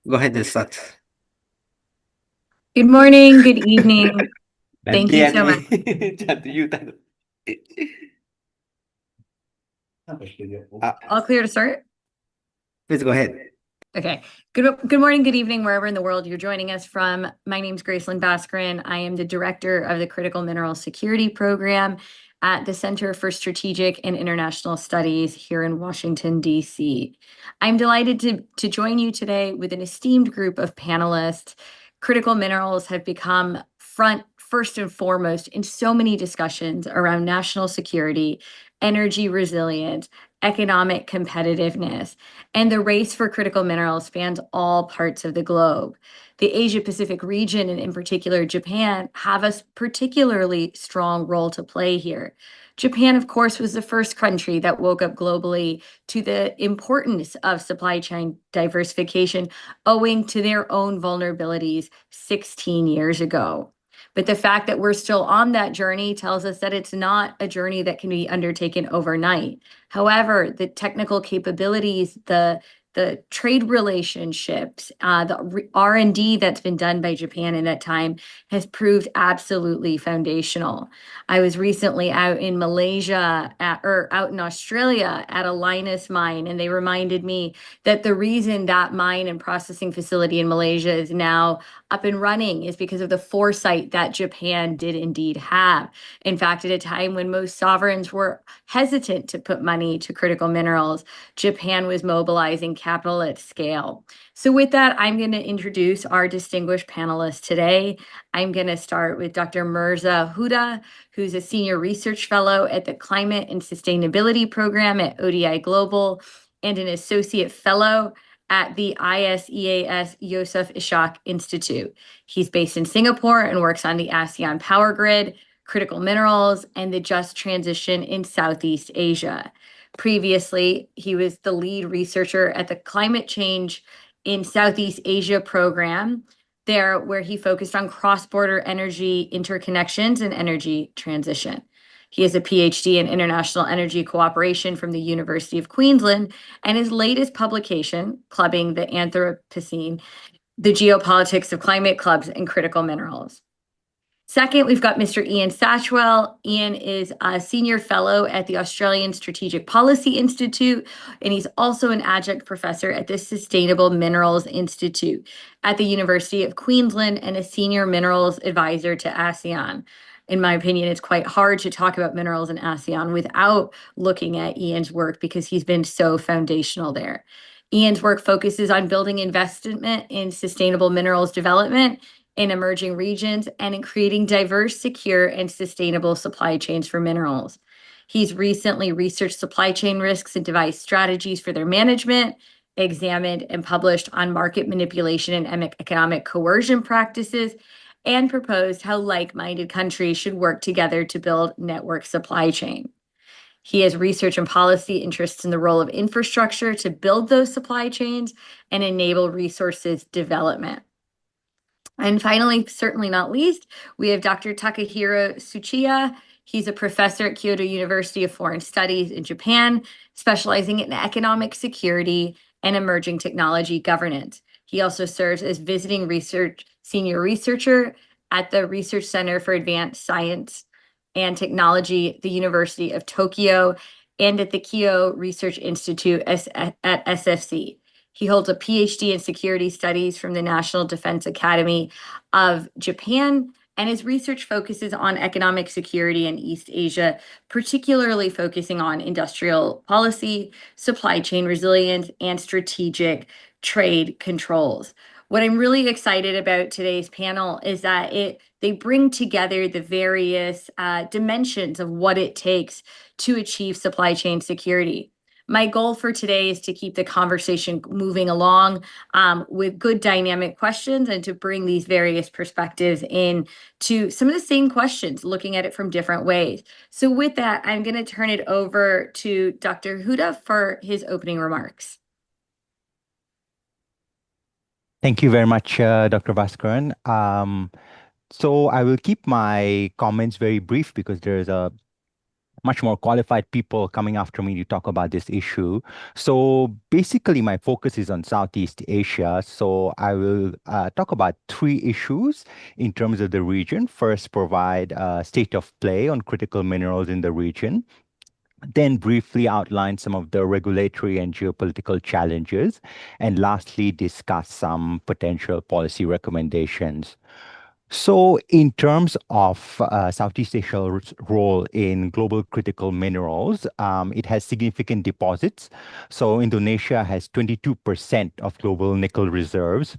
Go ahead and start. Good morning, good evening. Thank you Gantian so nih. much. Ganti Yuta. All clear to start? Please go ahead. Okay. Good morning, good evening, wherever in the world you're joining us from. My name is Gracelin Baskaran. I am the director of the Critical Mineral Security Program at the Center for Strategic and International Studies here in Washington, D.C. I'm delighted to join you today with an esteemed group of panelists. Critical minerals have become first and foremost in so many discussions around national security, energy resilience, economic competitiveness, and the race for critical minerals spans all parts of the globe. The Asia Pacific region, and in particular Japan, have a particularly strong role to play here. Japan, of course, was the first country that woke up globally to the importance of supply chain diversification owing to their own vulnerabilities 16 years ago. But the fact that we're still on that journey tells us that it's not a journey that can be undertaken overnight. However, the technical capabilities, the trade relationships, the R&D that's been done by Japan in that time has proved absolutely foundational. I was recently out in Malaysia or out in Australia at a Lynas mine, and they reminded me that the reason that mine and processing facility in Malaysia is now up and running is because of the foresight that Japan did indeed have. In fact, at a time when most sovereigns were hesitant to put money to critical minerals, Japan was mobilizing capital at scale. So with that, I'm going to introduce our distinguished panelists today. I'm going to start with Dr. Mirza Huda, who's a senior research fellow at the Climate and Sustainability Program at ODI Global and an associate fellow at the ISEAS Yosef Ishak Institute. He's based in Singapore and works on the ASEAN power grid, critical minerals, and the just transition in Southeast Asia. Previously, he was the lead researcher at the Climate Change in Southeast Asia program, there where he focused on cross-border energy interconnections and energy transition. He has a PhD in international energy cooperation from the University of Queensland, and his latest publication, Clubbing the Anthropocene, the Geopolitics of Climate Clubs and Critical Minerals. Second, we've got Mr. Ian Satchwell. Ian is a senior fellow at the Australian Strategic Policy Institute, and he's also an adjunct professor at the Sustainable Minerals Institute at the University of Queensland and a senior minerals advisor to ASEAN. In my opinion, it's quite hard to talk about minerals in ASEAN without looking at Ian's work because he's been so foundational there. Ian's work focuses on building investment in sustainable minerals development in emerging regions and in creating diverse, secure, and sustainable supply chains for minerals. He's recently researched supply chain risks and devised strategies for their management, examined and published on market manipulation and economic coercion practices, and proposed how like-minded countries should work together to build network supply chain. He has research and policy interests in the role of infrastructure to build those supply chains and enable resources development. And finally, certainly not least, we have Dr. Takahiro Tsuchiya. He's a professor at Kyoto University of Foreign Studies in Japan, specializing in economic security and emerging technology governance. He also serves as visiting senior researcher at the Research Center for Advanced Science and Technology, the University of Tokyo, and at the Kyoto Research Institute at SFC. He holds a PhD in security studies from the National Defense Academy of Japan, and his research focuses on economic security in East Asia, particularly focusing on industrial policy, supply chain resilience, and strategic trade controls. What I'm really excited about today's panel is that they bring together the various dimensions of what it takes to achieve supply chain security. My goal for today is to keep the conversation moving along with good dynamic questions and to bring these various perspectives in to some of the same questions, looking at it from different ways. So with that, I'm going to turn it over to Dr. Huda for his opening remarks. Thank you very much, Dr. Baskaran. So I will keep my comments very brief because there is a much more qualified people coming after me to talk about this issue. So basically, my focus is on Southeast Asia. So I will talk about three issues in terms of the region. First, provide a state of play on critical minerals in the region. Then briefly outline some of the regulatory and geopolitical challenges. And lastly, discuss some potential policy recommendations. So, in terms of Southeast Asia's role in global critical minerals, it has significant deposits. So, Indonesia has 22% of global nickel reserves.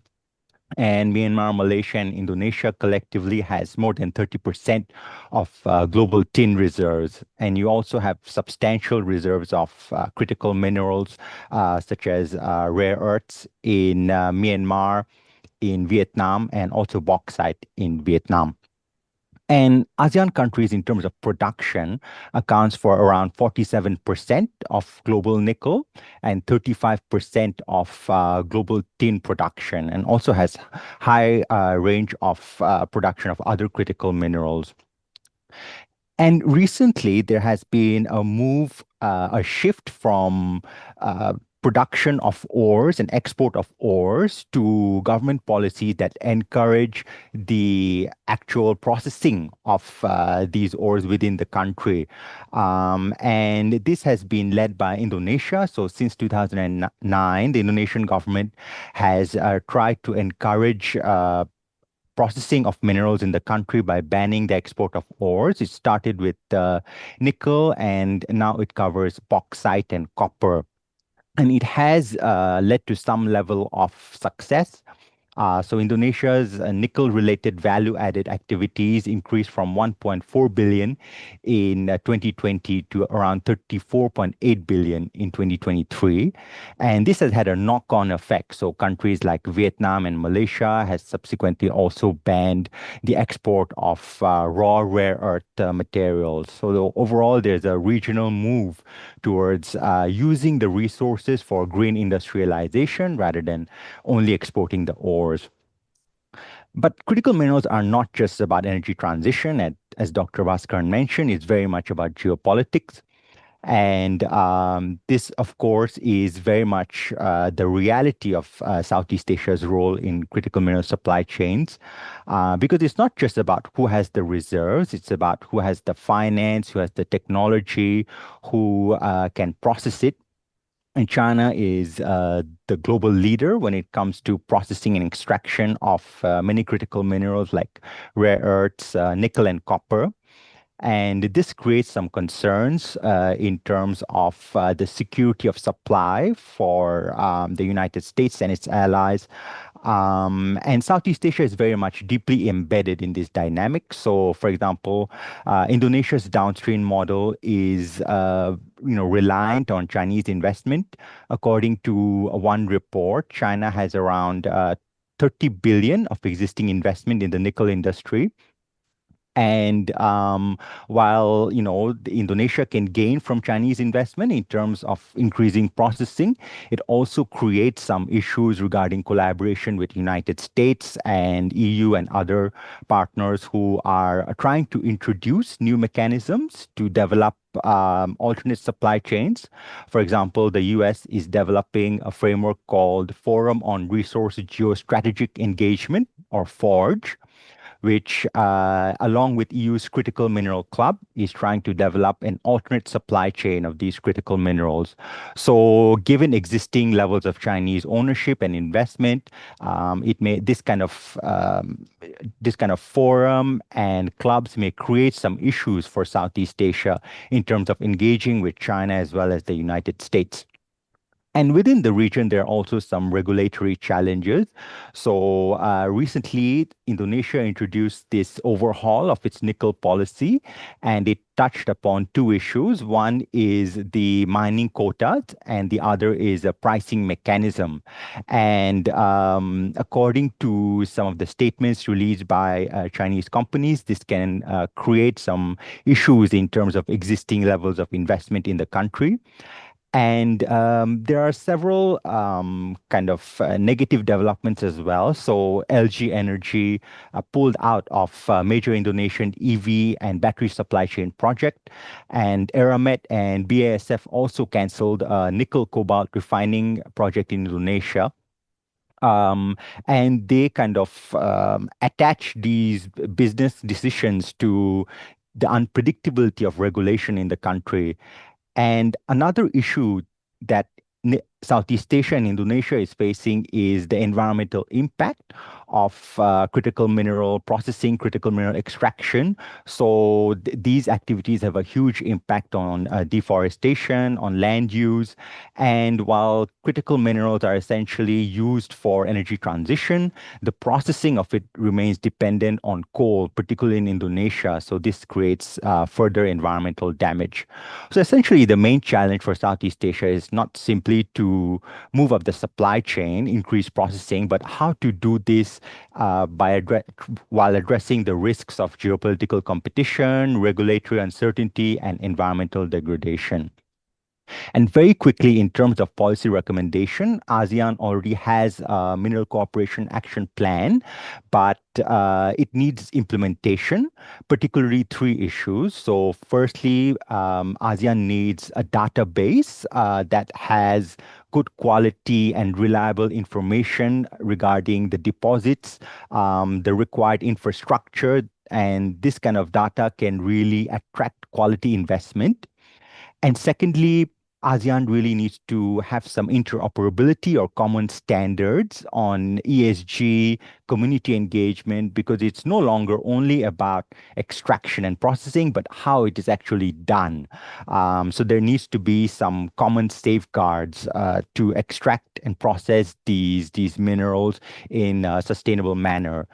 And Myanmar, Malaysia, and Indonesia collectively has more than 30% of global tin reserves. And you also have substantial reserves of critical minerals, such as rare earths in Myanmar, in Vietnam, and also bauxite in Vietnam. And ASEAN countries, in terms of production, accounts for around 47% of global nickel and 35% of global tin production, and also has high range of production of other critical minerals. And recently, there has been a move, a shift from production of ores and export of ores to government policies that encourage the actual processing of these ores within the country. And this has been led by Indonesia. So since 2009, the Indonesian government has tried to encourage processing of minerals in the country by banning the export of ores. It started with nickel, and now it covers bauxite and copper. And it has led to some level of success. So Indonesia's nickel-related value-added activities increased from 1.4 billion in 2020 to around 34.8 billion in 2023. And this has had a knock-on effect. So countries like Vietnam and Malaysia has subsequently also banned the export of raw rare earth materials. So overall, there's a regional move towards using the resources for green industrialization rather than only exporting the ore. But critical minerals are not just about energy transition. As Dr. Baskaran mentioned, it's very much about geopolitics. And this, of course, is very much the reality of Southeast Asia's role in critical mineral supply chains, because it's not just about who has the reserves, it's about who has the finance, who has the technology, who can process it. And China is the global leader when it comes to processing and extraction of many critical minerals like rare earths, nickel, and copper. And this creates some concerns in terms of the security of supply for the United States and its allies. And Southeast Asia is very much deeply embedded in this dynamic. So, for example, Indonesia's downstream model is, reliant on Chinese investment. According to one report, China has around 30 billion of existing investment in the nickel industry. And while Indonesia can gain from Chinese investment in terms of increasing processing, it also creates some issues regarding collaboration with United States and EU and other partners who are trying to introduce new mechanisms to develop alternate supply chains. For example, the US is developing a framework called Forum on Resource Geostrategic Engagement, or FORGE, which, along with EU's Critical Mineral Club, is trying to develop an alternate supply chain of these critical minerals. So, given existing levels of Chinese ownership and investment, this kind of forum and clubs may create some issues for Southeast Asia in terms of engaging with China as well as the United States. And within the region, there are also some regulatory challenges. So recently, Indonesia introduced this overhaul of its nickel policy, and it touched upon two issues. One is the mining quotas, and the other is a pricing mechanism. And according to some of the statements released by Chinese companies, this can create some issues in terms of existing levels of investment in the country. And there are several kind of negative developments as well. So LG Energy pulled out of major Indonesian EV and battery supply chain project, and Eramet and BASF also canceled a nickel cobalt refining project in Indonesia. And they kind of attach these business decisions to the unpredictability of regulation in the country. And another issue that Southeast Asia and Indonesia is facing is the environmental impact of critical mineral processing, critical mineral extraction. So these activities have a huge impact on deforestation, on land use. And while critical minerals are essentially used for energy transition, the processing of it remains dependent on coal, particularly in Indonesia. So this creates further environmental damage. So essentially, the main challenge for Southeast Asia is not simply to move up the supply chain, increase processing, but how to do this while addressing the risks of geopolitical competition, regulatory uncertainty, and environmental degradation. And very quickly, in terms of policy recommendation, ASEAN already has a mineral cooperation action plan, but it needs implementation, particularly three issues. So firstly, ASEAN needs a database that has good quality and reliable information regarding the deposits, the required infrastructure, and this kind of data can really attract quality investment. And secondly, ASEAN really needs to have some interoperability or common standards on ESG, community engagement, because it's no longer only about extraction and processing, but how it is actually done. So there needs to be some common safeguards to extract and process these minerals in a sustainable manner.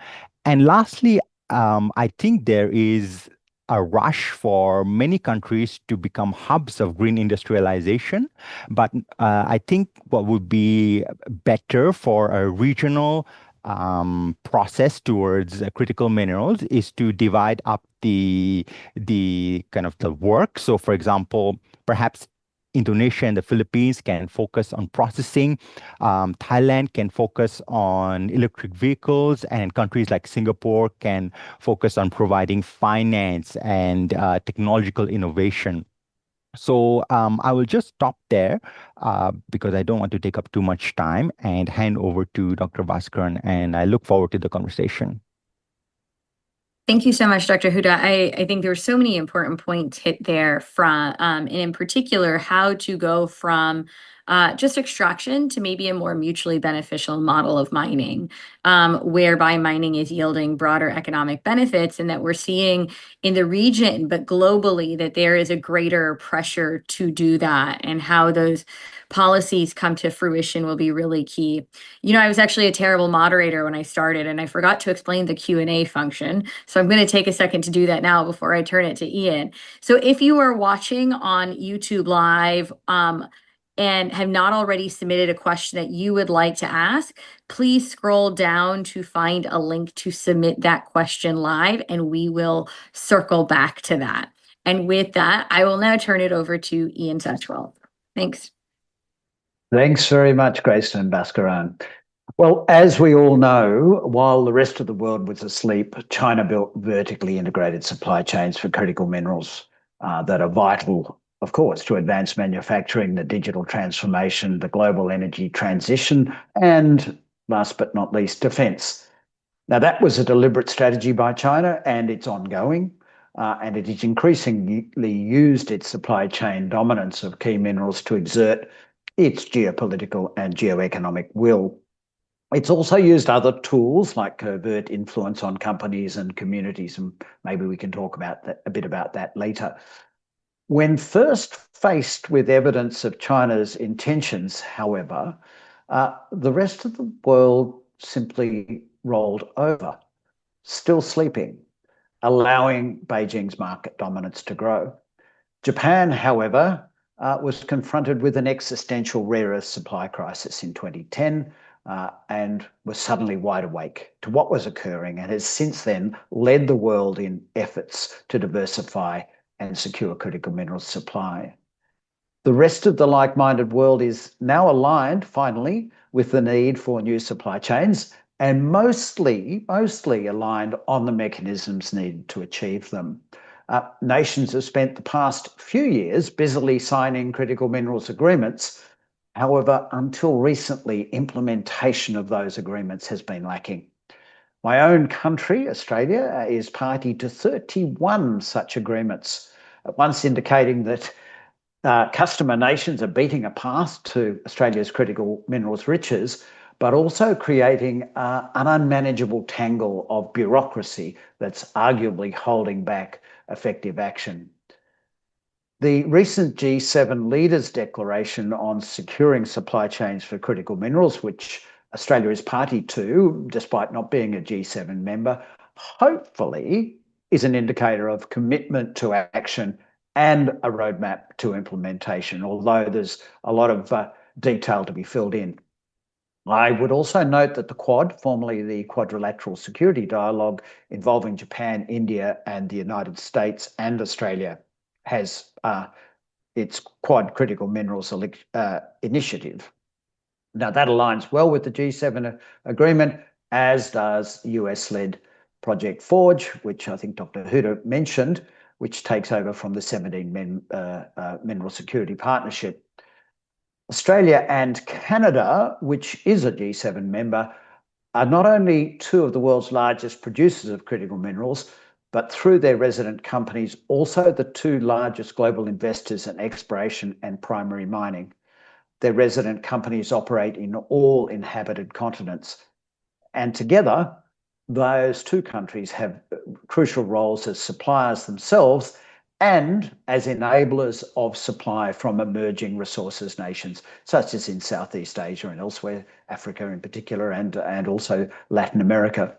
And lastly, I think there is a rush for many countries to become hubs of green industrialization. But I think what would be better for a regional process towards critical minerals is to divide up the kind of the work. So, for example, perhaps Indonesia and the Philippines can focus on processing. Thailand can focus on electric vehicles, and countries like Singapore can focus on providing finance and technological innovation. So I will just stop there because I don't want to take up too much time and hand over to Dr. Baskaran, and I look forward to the conversation. Thank you so much, Dr. Huda. I think there were so many important points hit there from, and in particular, how to go from just extraction to maybe a more mutually beneficial model of mining, whereby mining is yielding broader economic benefits, and that we're seeing in the region, but globally, that there is a greater pressure to do that, and how those policies come to fruition will be really key. You know, I was actually a terrible moderator when I started, and I forgot to explain the Q&A function. So I'm going to take a second to do that now before I turn it to Ian. So if you are watching on YouTube Live and have not already submitted a question that you would like to ask, please scroll down to find a link to submit that question live, and we will circle back to that. And with that, I will now turn it over to Ian Satchwell. Thanks. Thanks very much, Gracelin Baskaran. Well, as we all know, while the rest of the world was asleep, China built vertically integrated supply chains for critical minerals that are vital, of course, to advance manufacturing, the digital transformation, the global energy transition, and last but not least, defense. Now, that was a deliberate strategy by China, and it's ongoing, and it has increasingly used its supply chain dominance of key minerals to exert its geopolitical and geoeconomic will. It's also used other tools like covert influence on companies and communities, and maybe we can talk about that, a bit about that later. When first faced with evidence of China's intentions, however, the rest of the world simply rolled over, still sleeping, allowing Beijing's market dominance to grow. Japan, however, was confronted with an existential rare earth supply crisis in 2010 and was suddenly wide awake to what was occurring, and has since then led the world in efforts to diversify and secure critical mineral supply. The rest of the like-minded world is now aligned, finally, with the need for new supply chains and mostly aligned on the mechanisms needed to achieve them. Nations have spent the past few years busily signing critical minerals agreements. However, until recently, implementation of those agreements has been lacking. My own country, Australia, is party to 31 such agreements, at once indicating that customer nations are beating a path to Australia's critical minerals riches, but also creating an unmanageable tangle of bureaucracy that's arguably holding back effective action. The recent G7 leaders' declaration on securing supply chains for critical minerals, which Australia is party to, despite not being a G7 member, hopefully is an indicator of commitment to action and a roadmap to implementation, although there's a lot of detail to be filled in. I would also note that the Quad, formerly the Quadrilateral Security Dialogue involving Japan, India, and the United States and Australia, has its Quad Critical Minerals Initiative. Now, that aligns well with the G7 agreement, as does US-led Project Forge, which I think Dr. Huda mentioned, which takes over from the 17 Mineral Security Partnership. Australia and Canada, which is a G7 member, are not only two of the world's largest producers of critical minerals, but through their resident companies, also the two largest global investors in exploration and primary mining. Their resident companies operate in all inhabited continents. And together, those two countries have crucial roles as suppliers themselves and as enablers of supply from emerging resources nations, such as in Southeast Asia and elsewhere, Africa in particular, and also Latin America.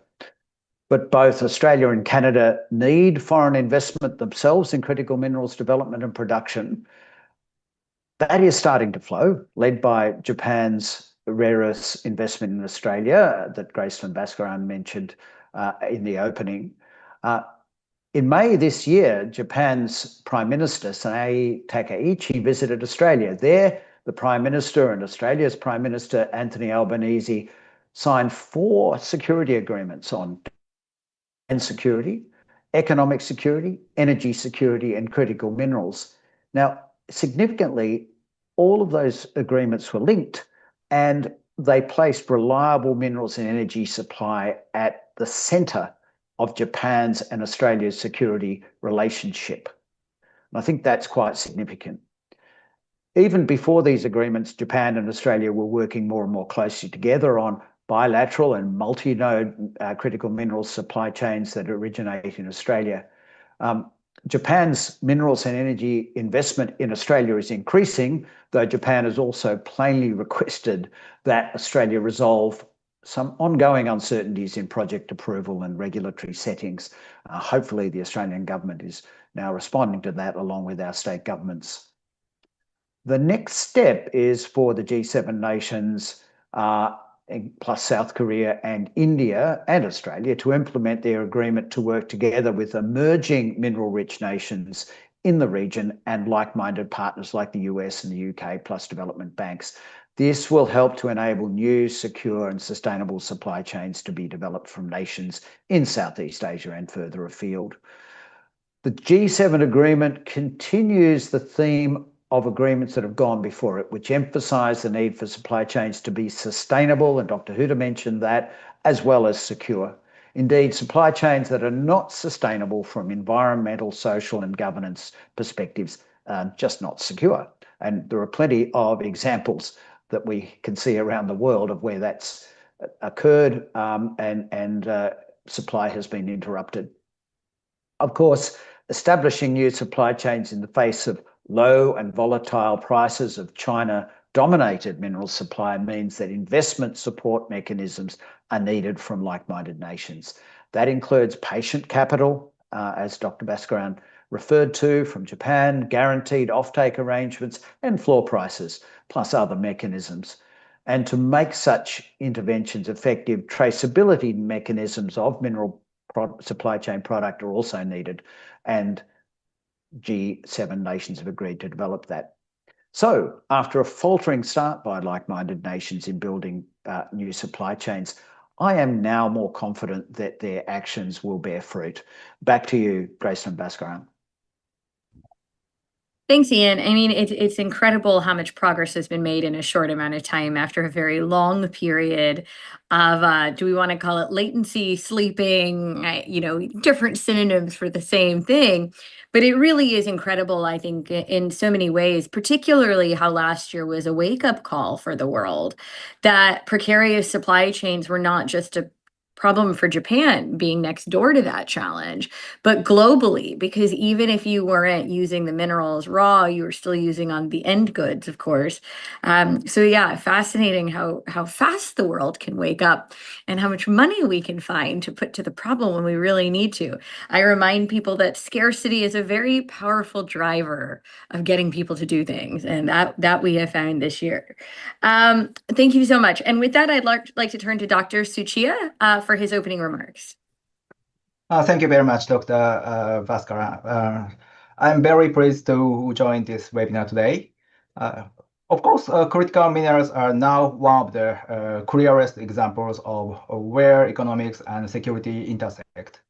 But both Australia and Canada need foreign investment themselves in critical minerals development and production. That is starting to flow, led by Japan's rare earths investment in Australia that Gracelin Baskaran mentioned in the opening. In May this year, Japan's Prime Minister, Sanae Takaichi, visited Australia. There, the Prime Minister and Australia's Prime Minister, Anthony Albanese, signed 4 security agreements on security, economic security, energy security, and critical minerals. Now, significantly, all of those agreements were linked and they placed reliable minerals and energy supply at the centre of Japan's and Australia's security relationship. And I think that's quite significant. Even before these agreements, Japan and Australia were working more and more closely together on bilateral and multi-node critical minerals supply chains that originate in Australia. Japan's minerals and energy investment in Australia is increasing, though Japan has also plainly requested that Australia resolve some ongoing uncertainties in project approval and regulatory settings. Hopefully, the Australian government is now responding to that along with our state governments. The next step is for the G7 nations, plus South Korea and India and Australia, to implement their agreement to work together with emerging mineral-rich nations in the region and like-minded partners like the US and the UK, plus development banks. This will help to enable new, secure and sustainable supply chains to be developed from nations in Southeast Asia and further afield. The G7 agreement continues the theme of agreements that have gone before it, which emphasise the need for supply chains to be sustainable, and Dr. Huda mentioned that, as well as secure. Indeed, supply chains that are not sustainable from environmental, social and governance perspectives are just not secure. And there are plenty of examples that we can see around the world of where that's occurred and supply has been interrupted. Of course, establishing new supply chains in the face of low and volatile prices of China-dominated mineral supply means that investment support mechanisms are needed from like-minded nations. That includes patient capital, as Dr. Baskaran referred to, from Japan, guaranteed offtake arrangements and floor prices, plus other mechanisms. And to make such interventions effective, traceability mechanisms of mineral supply chain product are also needed, and G7 nations have agreed to develop that. So, after a faltering start by like-minded nations in building new supply chains, I am now more confident that their actions will bear fruit. Back to you, Gracelin Baskaran. Thanks, Ian. I mean, it's incredible how much progress has been made in a short amount of time after a very long period of, do we want to call it latency, sleeping, different synonyms for the same thing. But it really is incredible, I think, in so many ways, particularly how last year was a wake-up call for the world, that precarious supply chains were not just a problem for Japan being next door to that challenge, but globally, because even if you weren't using the minerals raw, you were still using on the end goods, of course. So yeah, fascinating how fast the world can wake up and how much money we can find to put to the problem when we really need to. I remind people that scarcity is a very powerful driver of getting people to do things, and that we have found this year. Thank you so much. And with that, I'd like to turn to Dr. Tsuchiya for his opening remarks. Thank you very much, Dr. Baskaran. I'm very pleased to join this webinar today. Of course, critical minerals are now one of the clearest examples of where economics and security intersect.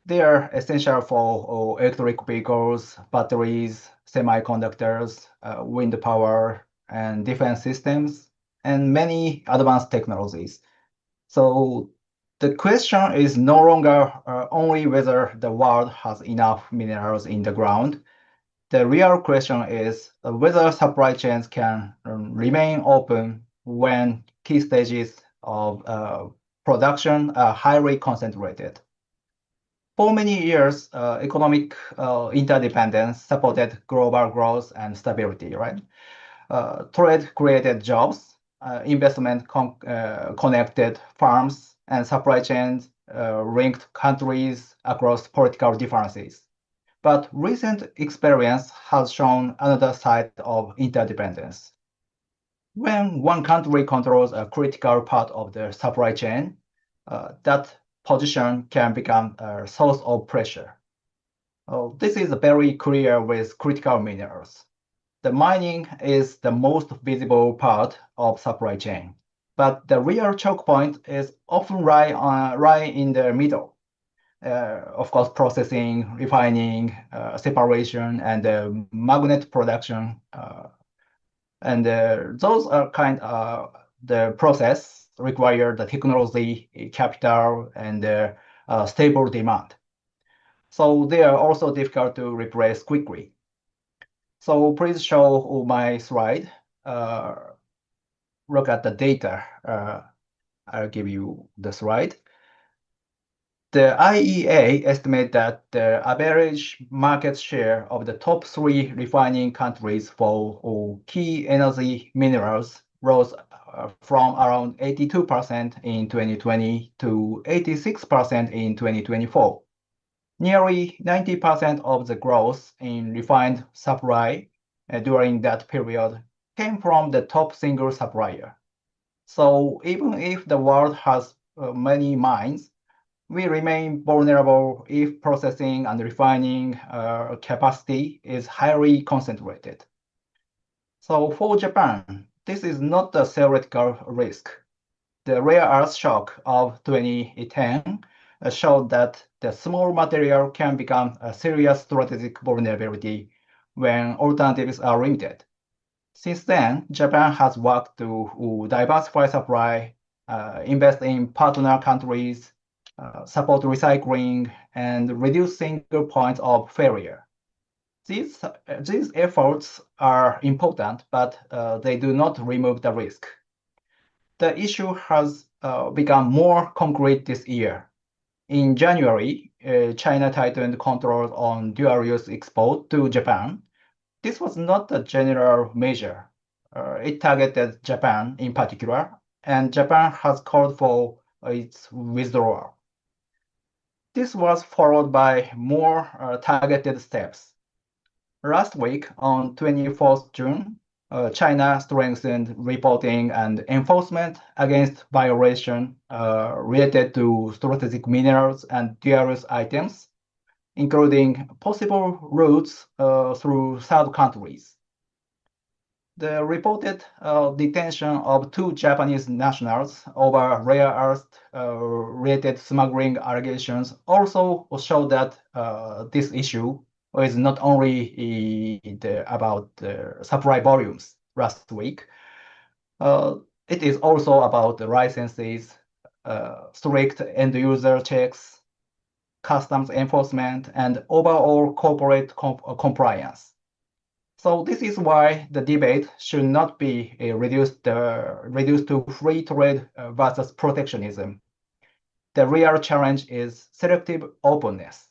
They are essential for electric vehicles, batteries, semiconductors, wind power, and defense systems, and many advanced technologies. So the question is no longer only whether the world has enough minerals in the ground. The real question is whether supply chains can remain open when key stages of production are highly concentrated. For many years, economic interdependence supported global growth and stability, right? Trade created jobs, investment connected farms, and supply chains linked countries across political differences. But recent experience has shown another side of interdependence. When one country controls a critical part of the supply chain, that position can become a source of pressure. This is very clear with critical minerals. The mining is the most visible part of supply chain, but the real choke point is often right in the middle. Of course, processing, refining, separation, and magnet production. And those are kind of the process require the technology, capital, and stable demand. So they are also difficult to replace quickly. So please show my slide. Look at the data. I'll give you the slide. The IEA estimates that the average market share of the top 3 refining countries for key energy minerals rose from around 82% in 2020 to 86% in 2024. Nearly 90% of the growth in refined supply during that period came from the top single supplier. So even if the world has many mines, we remain vulnerable if processing and refining capacity is highly concentrated. So for Japan, this is not a theoretical risk. The rare earth shock of 2010 showed that the small material can become a serious strategic vulnerability when alternatives are limited. Since then, Japan has worked to diversify supply, invest in partner countries, support recycling, and reduce single points of failure. These efforts are important, but they do not remove the risk. The issue has become more concrete this year. In January, China tightened controls on dual-use export to Japan. This was not a general measure. It targeted Japan in particular, and Japan has called for its withdrawal. This was followed by more targeted steps. Last week, on 24th June, China strengthened reporting and enforcement against violation related to strategic minerals and dual-use items, including possible routes through third countries. The reported detention of 2 Japanese nationals over rare earth related smuggling allegations also show that this issue is not only about the supply volumes last week. It is also about the licenses, strict end user checks, customs enforcement, and overall corporate compliance. So this is why the debate should not be reduced to free trade versus protectionism. The real challenge is selective openness.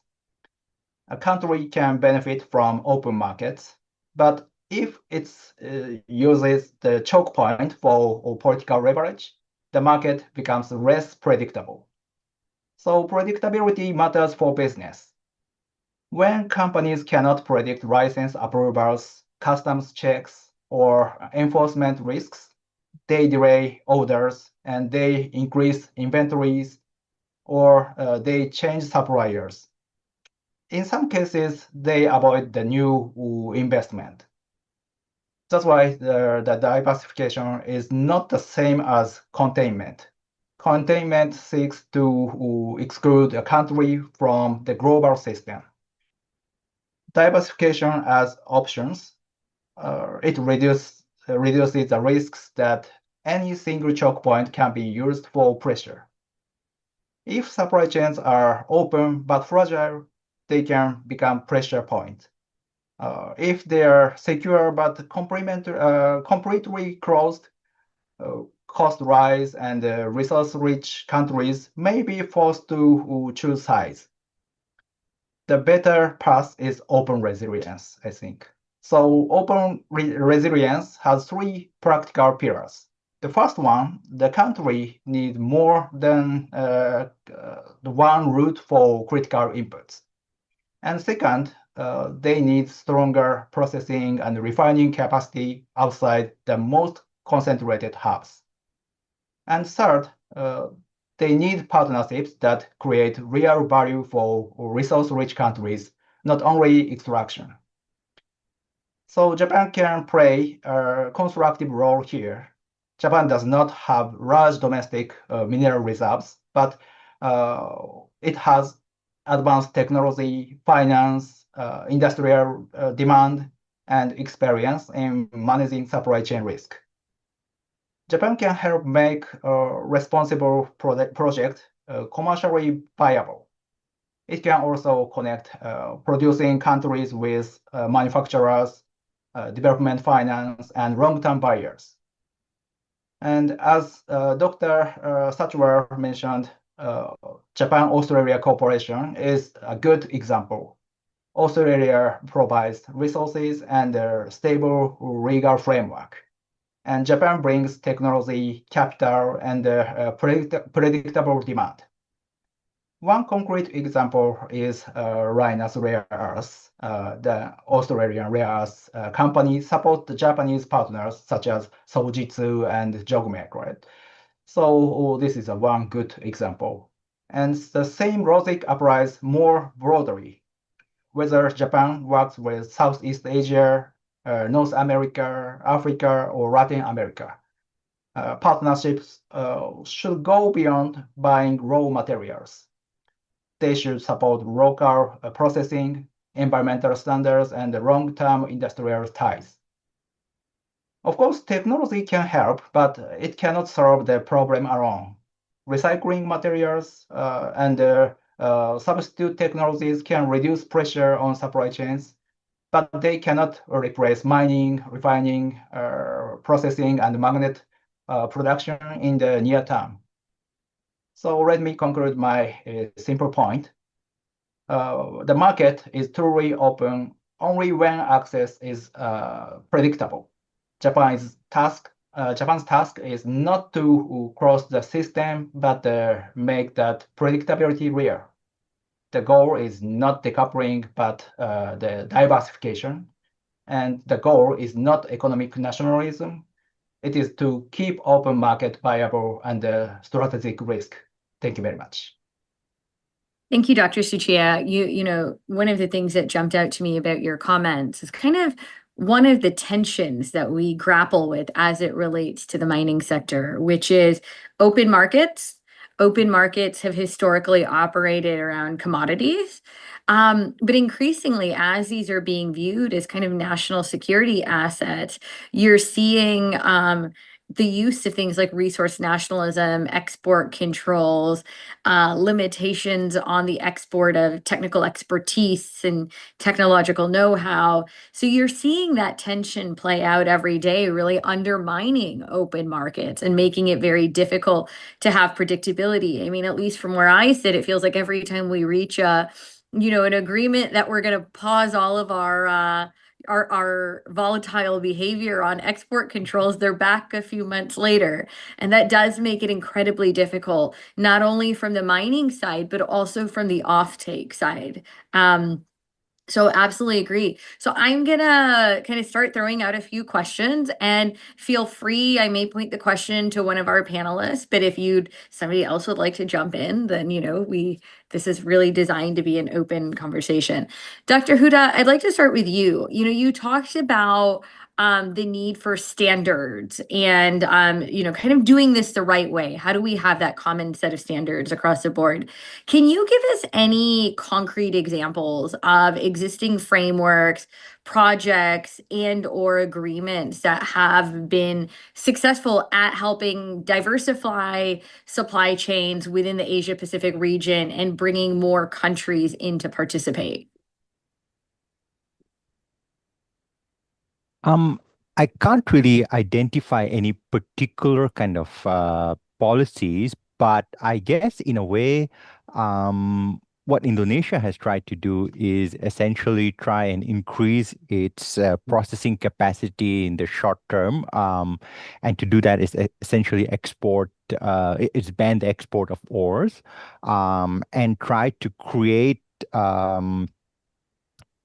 A country can benefit from open markets, but if it uses the choke point for political leverage, the market becomes less predictable. So predictability matters for business. When companies cannot predict license approvals, customs checks, or enforcement risks, they delay orders and they increase inventories or they change suppliers. In some cases, they avoid the new investment. That's why the diversification is not the same as containment. Containment seeks to exclude a country from the global system. Diversification as options, it reduces the risks that any single choke point can be used for pressure. If supply chains are open but fragile, they can become pressure points. If they are secure but completely closed, cost rise and resource-rich countries may be forced to choose sides. The better path is open resilience, I think. So open resilience has 3 practical pillars. The first one, the country needs more than the one route for critical inputs. And second, they need stronger processing and refining capacity outside the most concentrated hubs. And third, they need partnerships that create real value for resource-rich countries, not only extraction. So Japan can play a constructive role here. Japan does not have large domestic mineral reserves, but it has advanced technology, finance, industrial demand, and experience in managing supply chain risk. Japan can help make a responsible project commercially viable. It can also connect producing countries with manufacturers, development finance, and long-term buyers. And as Dr. Satchwell mentioned, Japan-Australia cooperation is a good example. Australia provides resources and a stable legal framework. And Japan brings technology, capital, and predictable demand. One concrete example is Lynas Rare Earths. The Australian rare earths company supports the Japanese partners such as Sojitsu and Jogmec, right? So this is one good example. And the same logic applies more broadly. Whether Japan works with Southeast Asia, North America, Africa, or Latin America, partnerships should go beyond buying raw materials. They should support local processing, environmental standards, and long-term industrial ties. Of course, technology can help, but it cannot solve the problem alone. Recycling materials and substitute technologies can reduce pressure on supply chains, but they cannot replace mining, refining, processing, and magnet production in the near term. So let me conclude my simple point. The market is truly open only when access is predictable. Japan's task is not to close the system, but make that predictability real. The goal is not decoupling, but the diversification. And the goal is not economic nationalism. It is to keep open market viable and strategic risk. Thank you very much. Thank you, Dr. Tsuchiya. You know, one of the things that jumped out to me about your comments is kind of one of the tensions that we grapple with as it relates to the mining sector, which is open markets. Open markets have historically operated around commodities, but increasingly, as these are being viewed as kind of national security assets, you're seeing the use of things like resource nationalism, export controls, limitations on the export of technical expertise and technological know-how. So you're seeing that tension play out every day, really undermining open markets and making it very difficult to have predictability. I mean, at least from where I sit, it feels like every time we reach an agreement that we're going to pause all of our volatile behavior on export controls, they're back a few months later. And that does make it incredibly difficult, not only from the mining side, but also from the offtake side. So absolutely agree. So I'm gonna kind of start throwing out a few questions, and feel free, I may point the question to one of our panelists, but if somebody else would like to jump in, then this is really designed to be an open conversation. Dr. Huda, I'd like to start with you. You talked about the need for standards and kind of doing this the right way. How do we have that common set of standards across the board? Can you give us any concrete examples of existing frameworks, projects, and/or agreements that have been successful at helping diversify supply chains within the Asia Pacific region and bringing more countries in to participate? I can't really identify any particular kind of policies, but I guess in a way, what Indonesia has tried to do is essentially try and increase its processing capacity in the short term. And to do that is essentially it's ban the export of ores, and try to create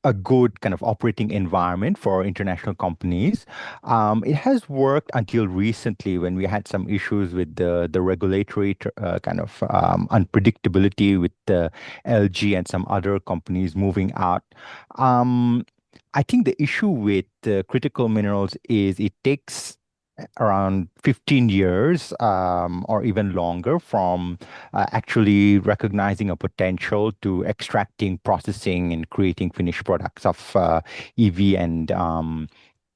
a good kind of operating environment for international companies. It has worked until recently, when we had some issues with the regulatory kind of unpredictability with the LG and some other companies moving out. I think the issue with critical minerals is it takes around 15 years, or even longer, from actually recognizing a potential to extracting, processing, and creating finished products of EV and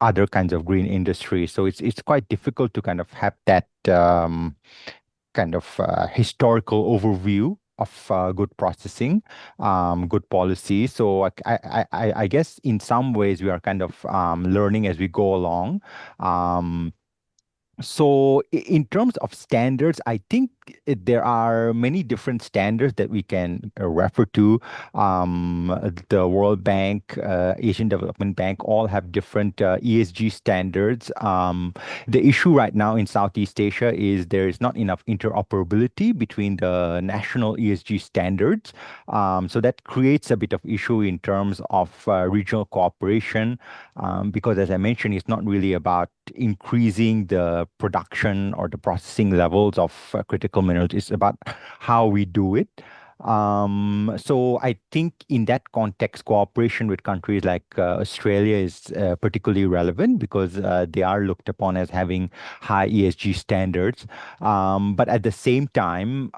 other kinds of green industry. So it's quite difficult to kind of have that kind of historical overview of good processing, good policy. So I guess in some ways we are kind of learning as we go along. So in terms of standards, I think there are many different standards that we can refer to. The World Bank, Asian Development Bank, all have different ESG standards. The issue right now in Southeast Asia is there is not enough interoperability between the national ESG standards. So that creates a bit of issue in terms of regional cooperation, because as I mentioned, it's not really about increasing the production or the processing levels of critical minerals. It's about how we do it. So I think in that context, cooperation with countries like Australia is particularly relevant, because they are looked upon as having high ESG standards. But at the same time,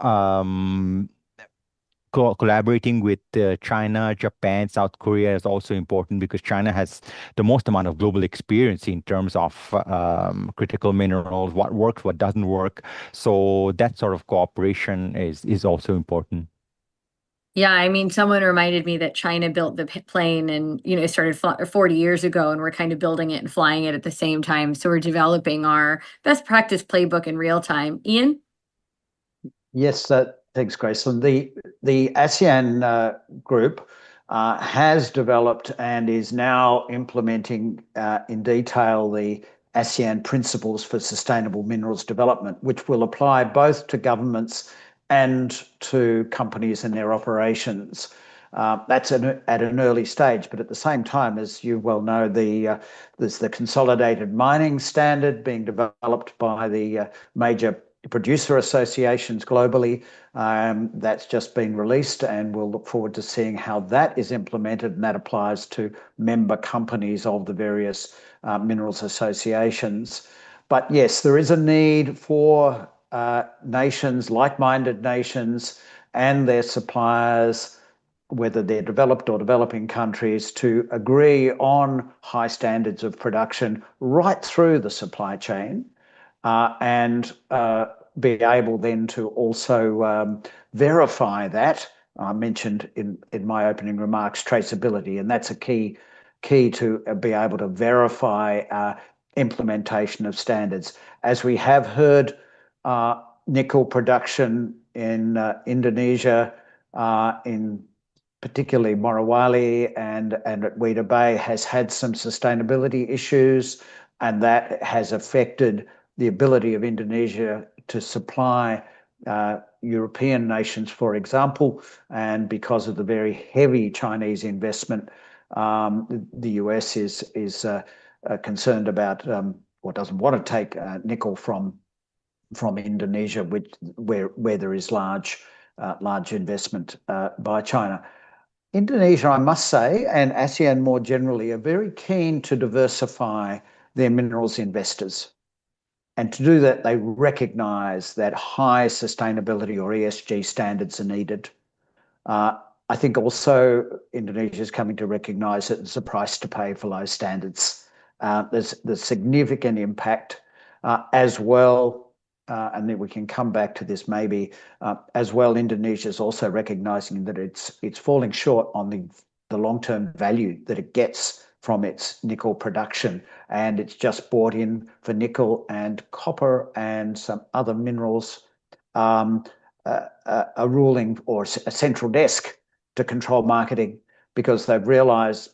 collaborating with China, Japan, South Korea is also important, because China has the most amount of global experience in terms of critical minerals, what works, what doesn't work. So that sort of cooperation is also important. Yeah, I mean, someone reminded me that China built the plane and, started 40 years ago, and we're kind of building it and flying it at the same time. So we're developing our best practice playbook in real time. Ian? Yes, thanks, Gracelin. The ASEAN group has developed and is now implementing in detail the ASEAN Principles for Sustainable Minerals Development, which will apply both to governments and to companies and their operations. That's at an early stage, but at the same time, as you well know, there's the consolidated mining standard being developed by the major producer associations globally. That's just been released, and we'll look forward to seeing how that is implemented, and that applies to member companies of the various minerals associations. But yes, there is a need for nations, like-minded nations, and their suppliers, whether they're developed or developing countries, to agree on high standards of production right through the supply chain, and be able then to also verify that. I mentioned in my opening remarks traceability, and that's a key to be able to verify implementation of standards. As we have heard, nickel production in Indonesia, in particularly Morowali and at Weda Bay, has had some sustainability issues, and that has affected the ability of Indonesia to supply European nations, for example. And because of the very heavy Chinese investment, the US is concerned about or doesn't want to take nickel from Indonesia, where there is large investment by China. Indonesia, I must say, and ASEAN more generally, are very keen to diversify their minerals investors. And to do that, they recognise that high sustainability or ESG standards are needed. I think also Indonesia is coming to recognise that there's a price to pay for low standards. There's significant impact as well, and then we can come back to this maybe, as well. Indonesia is also recognising that it's falling short on the long-term value that it gets from its nickel production, and it's just bought in for nickel and copper and some other minerals, a ruling or a central desk to control marketing, because they've realised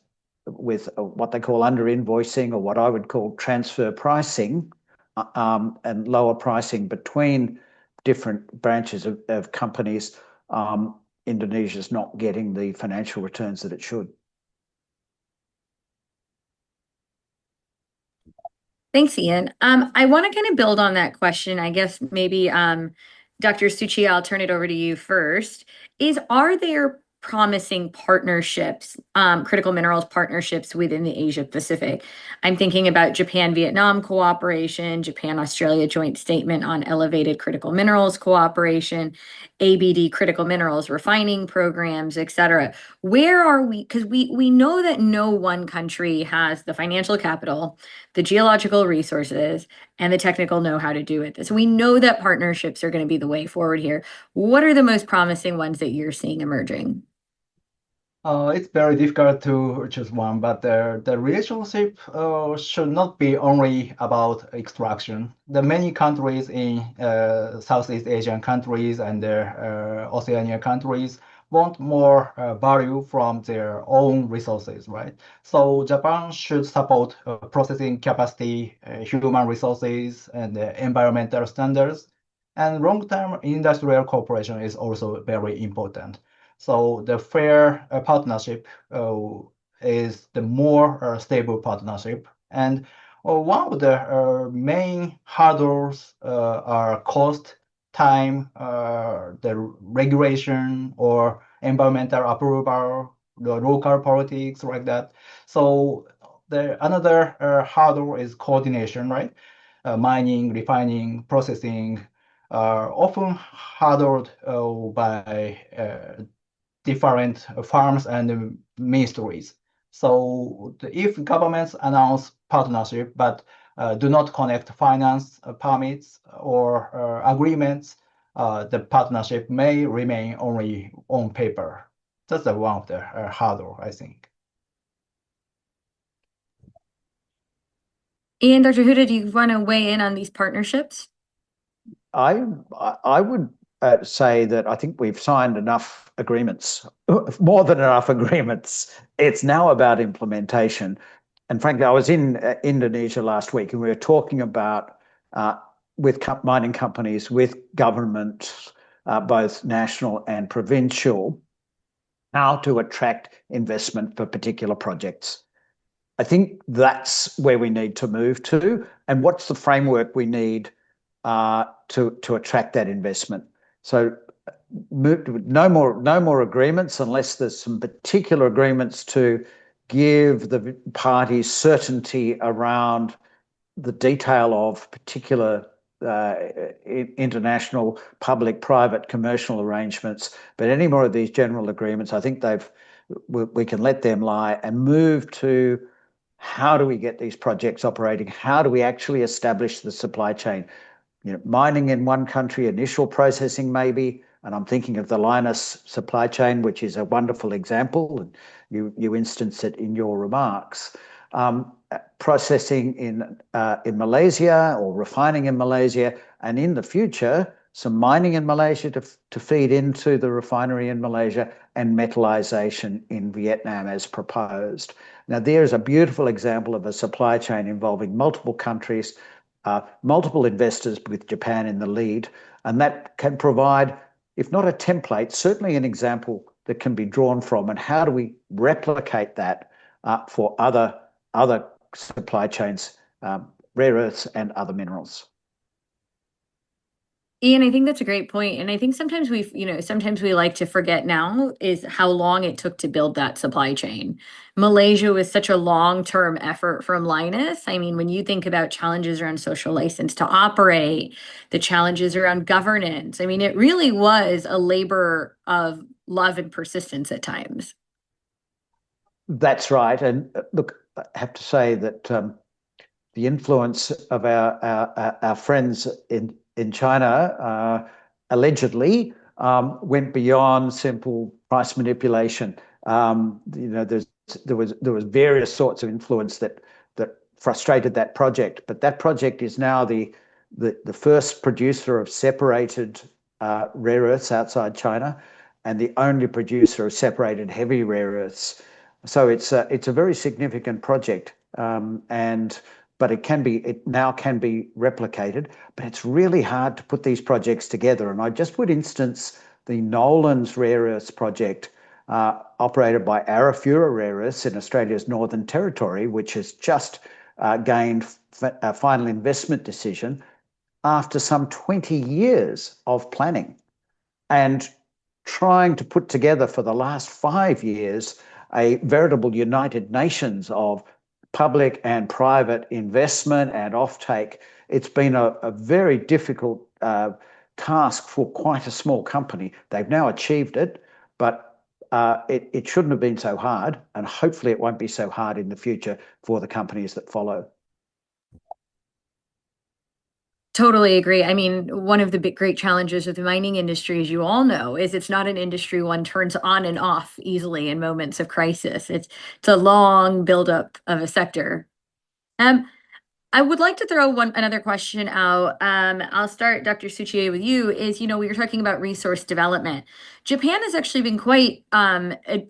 with what they call under-invoicing, or what I would call transfer pricing, and lower pricing between different branches of companies, Indonesia's not getting the financial returns that it should. Thanks, Ian. I want to kind of build on that question. I guess maybe Dr. Tsuchiya, I'll turn it over to you first. Are there promising partnerships, critical minerals partnerships within the Asia Pacific? I'm thinking about Japan-Vietnam cooperation, Japan-Australia joint statement on elevated critical minerals cooperation, ABD critical minerals refining programs, et cetera. Where are we? Because we know that no one country has the financial capital, the geological resources, and the technical know-how to do it. So we know that partnerships are going to be the way forward here. What are the most promising ones that you're seeing emerging? It's very difficult to choose one, but the relationship should not be only about extraction. The many countries in Southeast Asian countries and Oceania countries want more value from their own resources, right? So Japan should support processing capacity, human resources, and environmental standards. And long-term industrial cooperation is also very important. So the fair partnership is the more stable partnership. And one of the main hurdles are cost, time, the regulation or environmental approval, the local politics, like that. So another hurdle is coordination, right? Mining, refining, processing are often hurdled by different farms and ministries. So if governments announce partnership but do not connect finance, permits, or agreements, the partnership may remain only on paper. That's one of the hurdle, I think. And Dr. Huda, do you want to weigh in on these partnerships? I would say that I think we've signed enough agreements, more than enough agreements. It's now about implementation. And frankly, I was in Indonesia last week, and we were talking about with mining companies, with governments, both national and provincial, how to attract investment for particular projects. I think that's where we need to move to. And what's the framework we need to attract that investment. So no more agreements unless there's some particular agreements to give the parties certainty around the detail of particular international public-private commercial arrangements. But any more of these general agreements, I think we can let them lie and move to how do we get these projects operating? How do we actually establish the supply chain? Mining in one country, initial processing maybe, and I'm thinking of the Linus supply chain, which is a wonderful example, and you instanced it in your remarks. Processing in Malaysia or refining in Malaysia, and in the future, some mining in Malaysia to feed into the refinery in Malaysia, and metallization in Vietnam as proposed. Now, there's a beautiful example of a supply chain involving multiple countries, multiple investors with Japan in the lead, and that can provide, if not a template, certainly an example that can be drawn from. And how do we replicate that for other supply chains, rare earths and other minerals? Ian, I think that's a great point. And I think sometimes sometimes we like to forget now is how long it took to build that supply chain. Malaysia was such a long-term effort from Linus. I mean, when you think about challenges around social license to operate, the challenges around governance, I mean, it really was a labor of love and persistence at times. That's right. And look, I have to say that the influence of our friends in China allegedly went beyond simple price manipulation. There was various sorts of influence that frustrated that project, but that project is now the first producer of separated rare earths outside China, and the only producer of separated heavy rare earths. So it's a very significant project, but it now can be replicated. But it's really hard to put these projects together. And I just would instance the Nolans Rare Earths project, operated by Arafura Rare Earths in Australia's Northern Territory, which has just gained a final investment decision after some 20 years of planning and trying to put together for the last 5 years a veritable United Nations of public and private investment and offtake. It's been a very difficult task for quite a small company. They've now achieved it, but it shouldn't have been so hard, and hopefully it won't be so hard in the future for the companies that follow. Totally agree. I mean, one of the great challenges of the mining industry, as you all know, is it's not an industry one turns on and off easily in moments of crisis. It's a long buildup of a sector. I would like to throw another question out. I'll start, Dr. Tsuchiya, with you. We were talking about resource development. Japan has actually been quite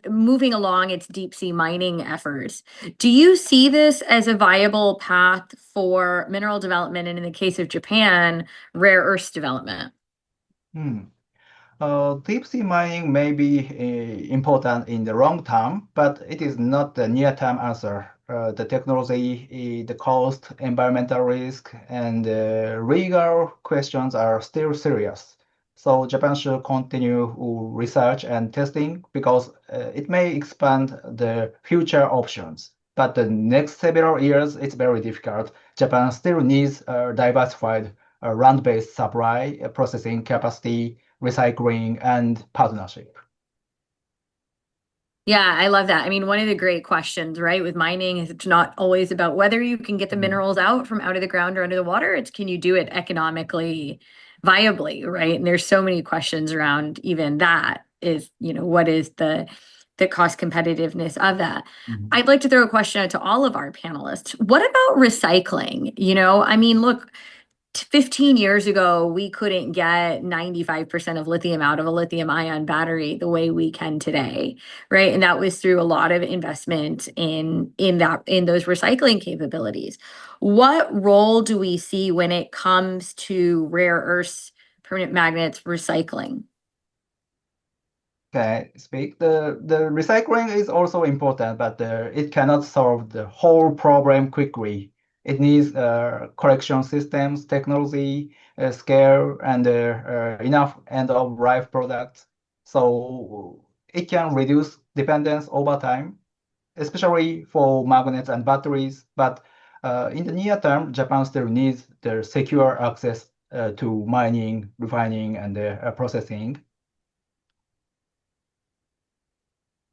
moving along its deep sea mining efforts. Do you see this as a viable path for mineral development, and in the case of Japan, rare earths development? Deep sea mining may be important in the long term, but it is not the near-term answer. The technology, the cost, environmental risk, and legal questions are still serious. So Japan should continue research and testing because it may expand the future options. But the next several years, it's very difficult. Japan still needs a diversified land-based supply, processing capacity, recycling, and partnership. Yeah, I love that. I mean, one of the great questions, right, with mining is it's not always about whether you can get the minerals out of the ground or under the water. It's can you do it economically viably, right? And there's so many questions around even that is, what is the cost competitiveness of that? I'd like to throw a question out to all of our panelists. What about recycling? I mean, look, 15 years ago, we couldn't get 95% of lithium out of a lithium ion battery the way we can today, right? And that was through a lot of investment in those recycling capabilities. What role do we see when it comes to rare earths, permanent magnets, recycling? Okay, the recycling is also important, but it cannot solve the whole problem quickly. it needs collection systems, technology, scale, and enough end-of-life products. So it can reduce dependence over time, especially for magnets and batteries. But in the near term, Japan still needs the secure access to mining, refining, and processing.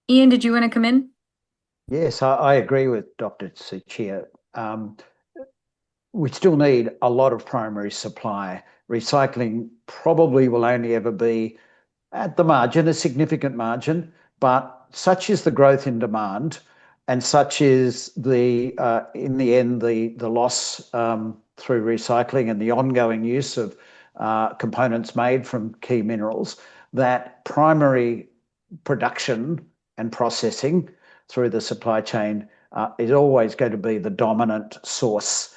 Ian, did you want to come in? Yes, I agree with Dr. Tsuchiya. We still need a lot of primary supply. Recycling probably will only ever be at the margin, a significant margin, but such is the growth in demand, and such is the in the end the loss through recycling and the ongoing use of components made from key minerals, that primary production and processing through the supply chain is always going to be the dominant source.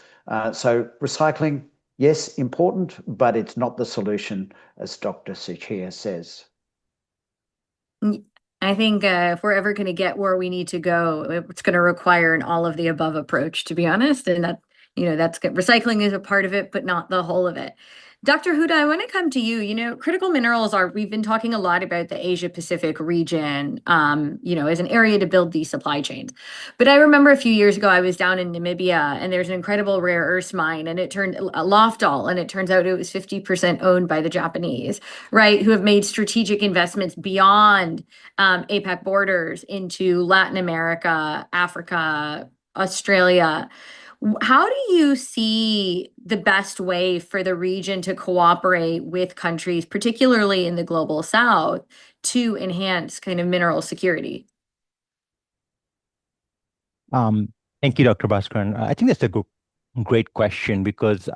So recycling, yes, important, but it's not the solution, as Dr. Tsuchiya says. I think if we're ever going to get where we need to go, it's going to require an all of the above approach, to be honest. And that, that's good. Recycling is a part of it, but not the whole of it. Dr. Huda, I want to come to you. Critical minerals we've been talking a lot about the Asia Pacific region, as an area to build these supply chains. But I remember a few years ago, I was down in Namibia, and there's an incredible rare earths mine, and it turned Lofdal, and it turns out it was 50% owned by the Japanese, right, who have made strategic investments beyond APEC borders into Latin America, Africa, Australia. How do you see the best way for the region to cooperate with countries, particularly in the global south, to enhance kind of mineral security? Thank you, Dr. Baskaran. I think that's a great question because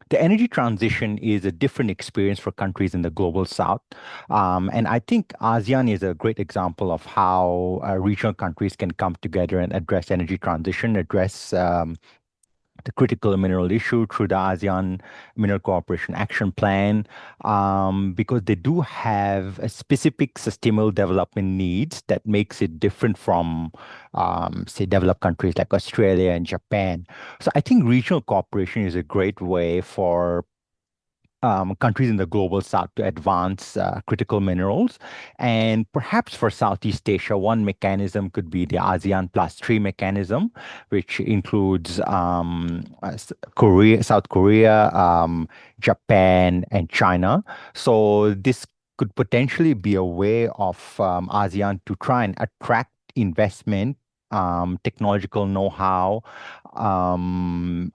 the energy transition is a different experience for countries in the global south. And I think ASEAN is a great example of how regional countries can come together and address energy transition, address the critical mineral issue through the ASEAN Mineral Cooperation Action Plan, because they do have a specific sustainable development needs that makes it different from, say, developed countries like Australia and Japan. So I think regional cooperation is a great way for countries in the global south to advance critical minerals. And perhaps for Southeast Asia, one mechanism could be the ASEAN +3 mechanism, which includes South Korea, Japan, and China. So this could potentially be a way of ASEAN to try and attract investment, technological know-how,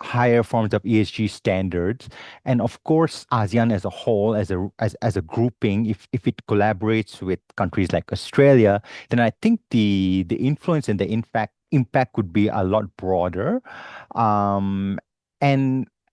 higher forms of ESG standards, and of course, ASEAN as a whole, as a grouping, if it collaborates with countries like Australia, then I think the influence and the impact could be a lot broader. And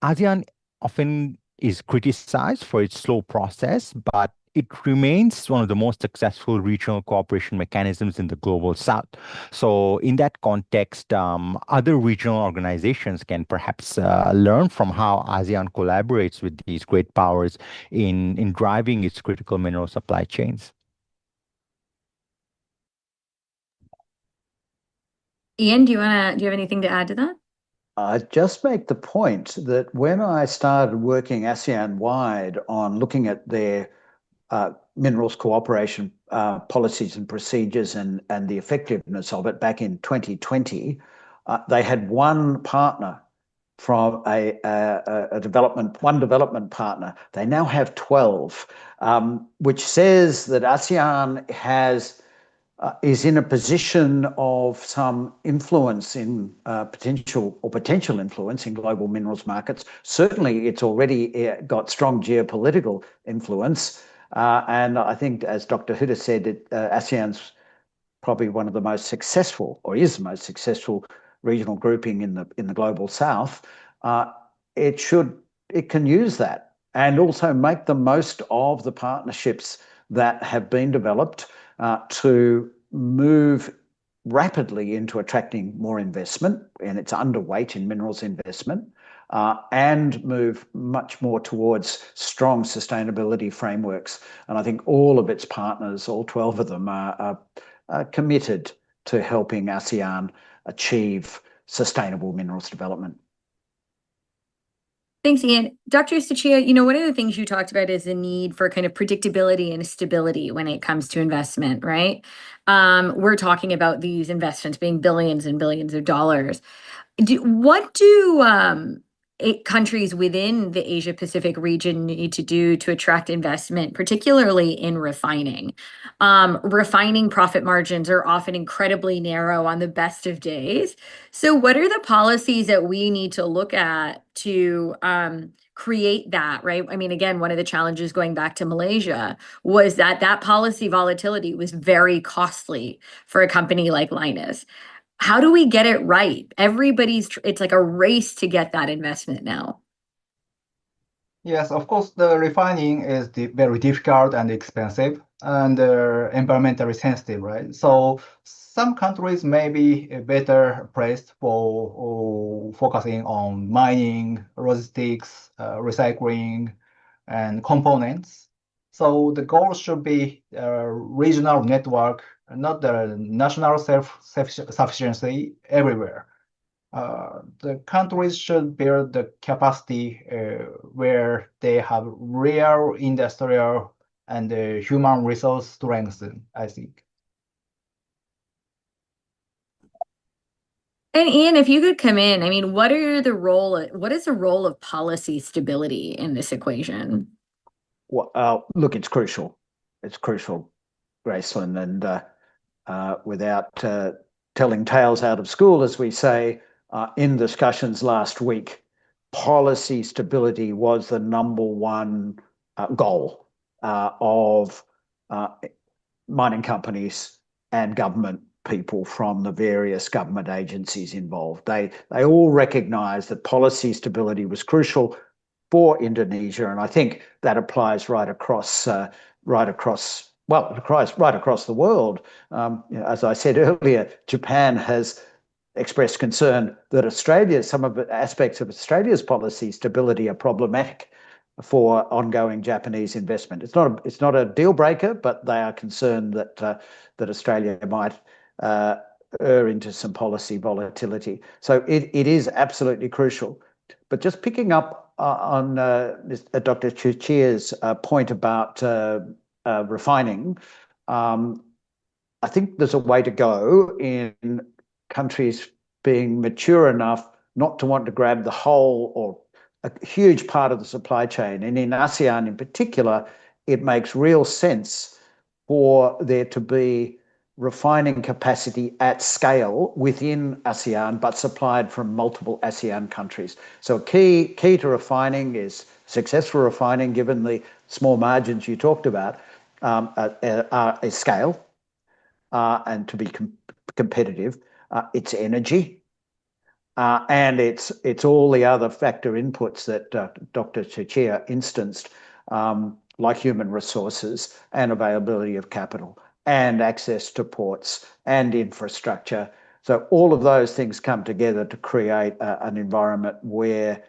ASEAN often is criticized for its slow process, but it remains one of the most successful regional cooperation mechanisms in the global south. So in that context, other regional organizations can perhaps learn from how ASEAN collaborates with these great powers in driving its critical mineral supply chains. Ian, do you have anything to add to that? I'd just make the point that when I started working ASEAN-wide on looking at their minerals cooperation policies and procedures and the effectiveness of it back in 2020, they had one partner from a development partner. They now have 12, which says that ASEAN is in a position of some influence in potential influence in global minerals markets. Certainly, it's already got strong geopolitical influence. And I think, as Dr. Huda said, ASEAN's probably one of the most successful, or is the most successful regional grouping in the global south. It can use that and also make the most of the partnerships that have been developed to move rapidly into attracting more investment, and it's underweight in minerals investment, and move much more towards strong sustainability frameworks. And I think all of its partners, all 12 of them, are committed to helping ASEAN achieve sustainable minerals development. Thanks, Ian. Dr. Tsuchiya, one of the things you talked about is the need for kind of predictability and stability when it comes to investment, right? We're talking about these investments being billions and billions of dollars. What do countries within the Asia Pacific region need to do to attract investment, particularly in refining? Refining profit margins are often incredibly narrow on the best of days. So what are the policies that we need to look at to create that, right? I mean, again, one of the challenges going back to Malaysia was that policy volatility was very costly for a company like Linus. How do we get it right? It's like a race to get that investment now. Yes, of course, the refining is very difficult and expensive and environmentally sensitive, right? So some countries may be better placed for focusing on mining, logistics, recycling, and components. So the goal should be a regional network, not the national self-sufficiency everywhere. The countries should build the capacity where they have real industrial and human resource strength, I think. And Ian, if you could come in, I mean, what is the role of policy stability in this equation? Well, look, it's crucial. It's crucial, Gracelin, and without telling tales out of school, as we say, in discussions last week, policy stability was the number one goal of mining companies and government people from the various government agencies involved. They all recognized that policy stability was crucial for Indonesia, and I think that applies right across the world. As I said earlier, Japan has expressed concern that some of the aspects of Australia's policy stability are problematic for ongoing Japanese investment. It's not a deal breaker, but they are concerned that Australia might err into some policy volatility. So it is absolutely crucial. But just picking up on Dr. Tsuchiya's point about refining, I think there's a way to go in countries being mature enough not to want to grab the whole or a huge part of the supply chain. And in ASEAN in particular, it makes real sense for there to be refining capacity at scale within ASEAN, but supplied from multiple ASEAN countries. So key to refining is successful refining, given the small margins you talked about, is scale and to be competitive. It's energy, and it's all the other factor inputs that Dr. Tsuchiya instanced, like human resources and availability of capital and access to ports and infrastructure. So all of those things come together to create an environment where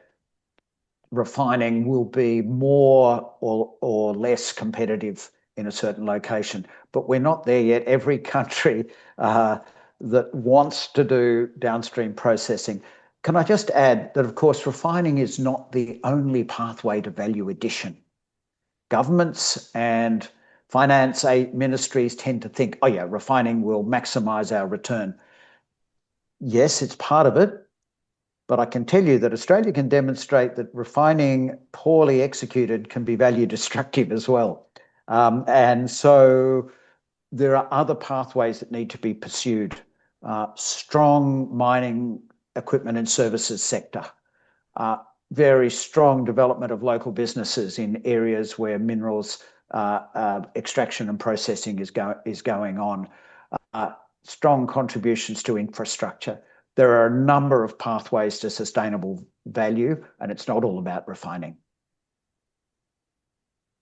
refining will be more or less competitive in a certain location. But we're not there yet. Every country that wants to do downstream processing. Can I just add that, of course, refining is not the only pathway to value addition. Governments and finance ministries tend to think, oh yeah, refining will maximize our return. Yes, it's part of it, but I can tell you that Australia can demonstrate that refining poorly executed can be value destructive as well. And so there are other pathways that need to be pursued. Strong mining equipment and services sector, very strong development of local businesses in areas where minerals extraction and processing is going on, strong contributions to infrastructure. There are a number of pathways to sustainable value, and it's not all about refining.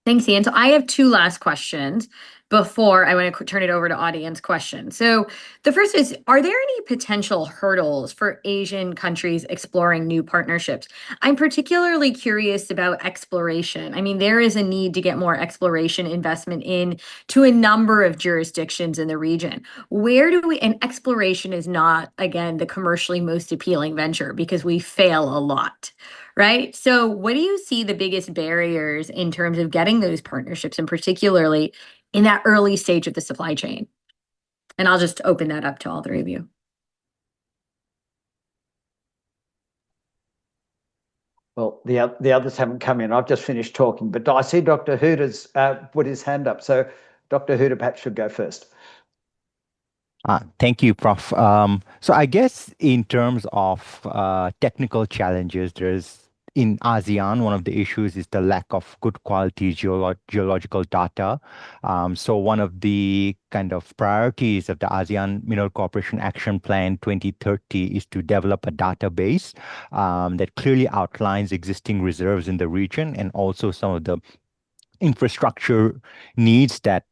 Thanks, Ian. So I have two last questions before I want to turn it over to audience questions. So the first is, are there any potential hurdles for Asian countries exploring new partnerships? I'm particularly curious about exploration. I mean, there is a need to get more exploration investment in to a number of jurisdictions in the region. And exploration is not, again, the commercially most appealing venture because we fail a lot. right? So what do you see the biggest barriers in terms of getting those partnerships, and particularly in that early stage of the supply chain? And I'll just open that up to all three of you. Well, the others haven't come in. I've just finished talking, but I see Dr. Huda's put his hand up. So Dr. Huda perhaps should go first. Thank you, Prof. So I guess in terms of technical challenges, in ASEAN, one of the issues is the lack of good quality geological data. So one of the kind of priorities of the ASEAN Mineral Cooperation Action Plan 2030 is to develop a database that clearly outlines existing reserves in the region and also some of the infrastructure needs that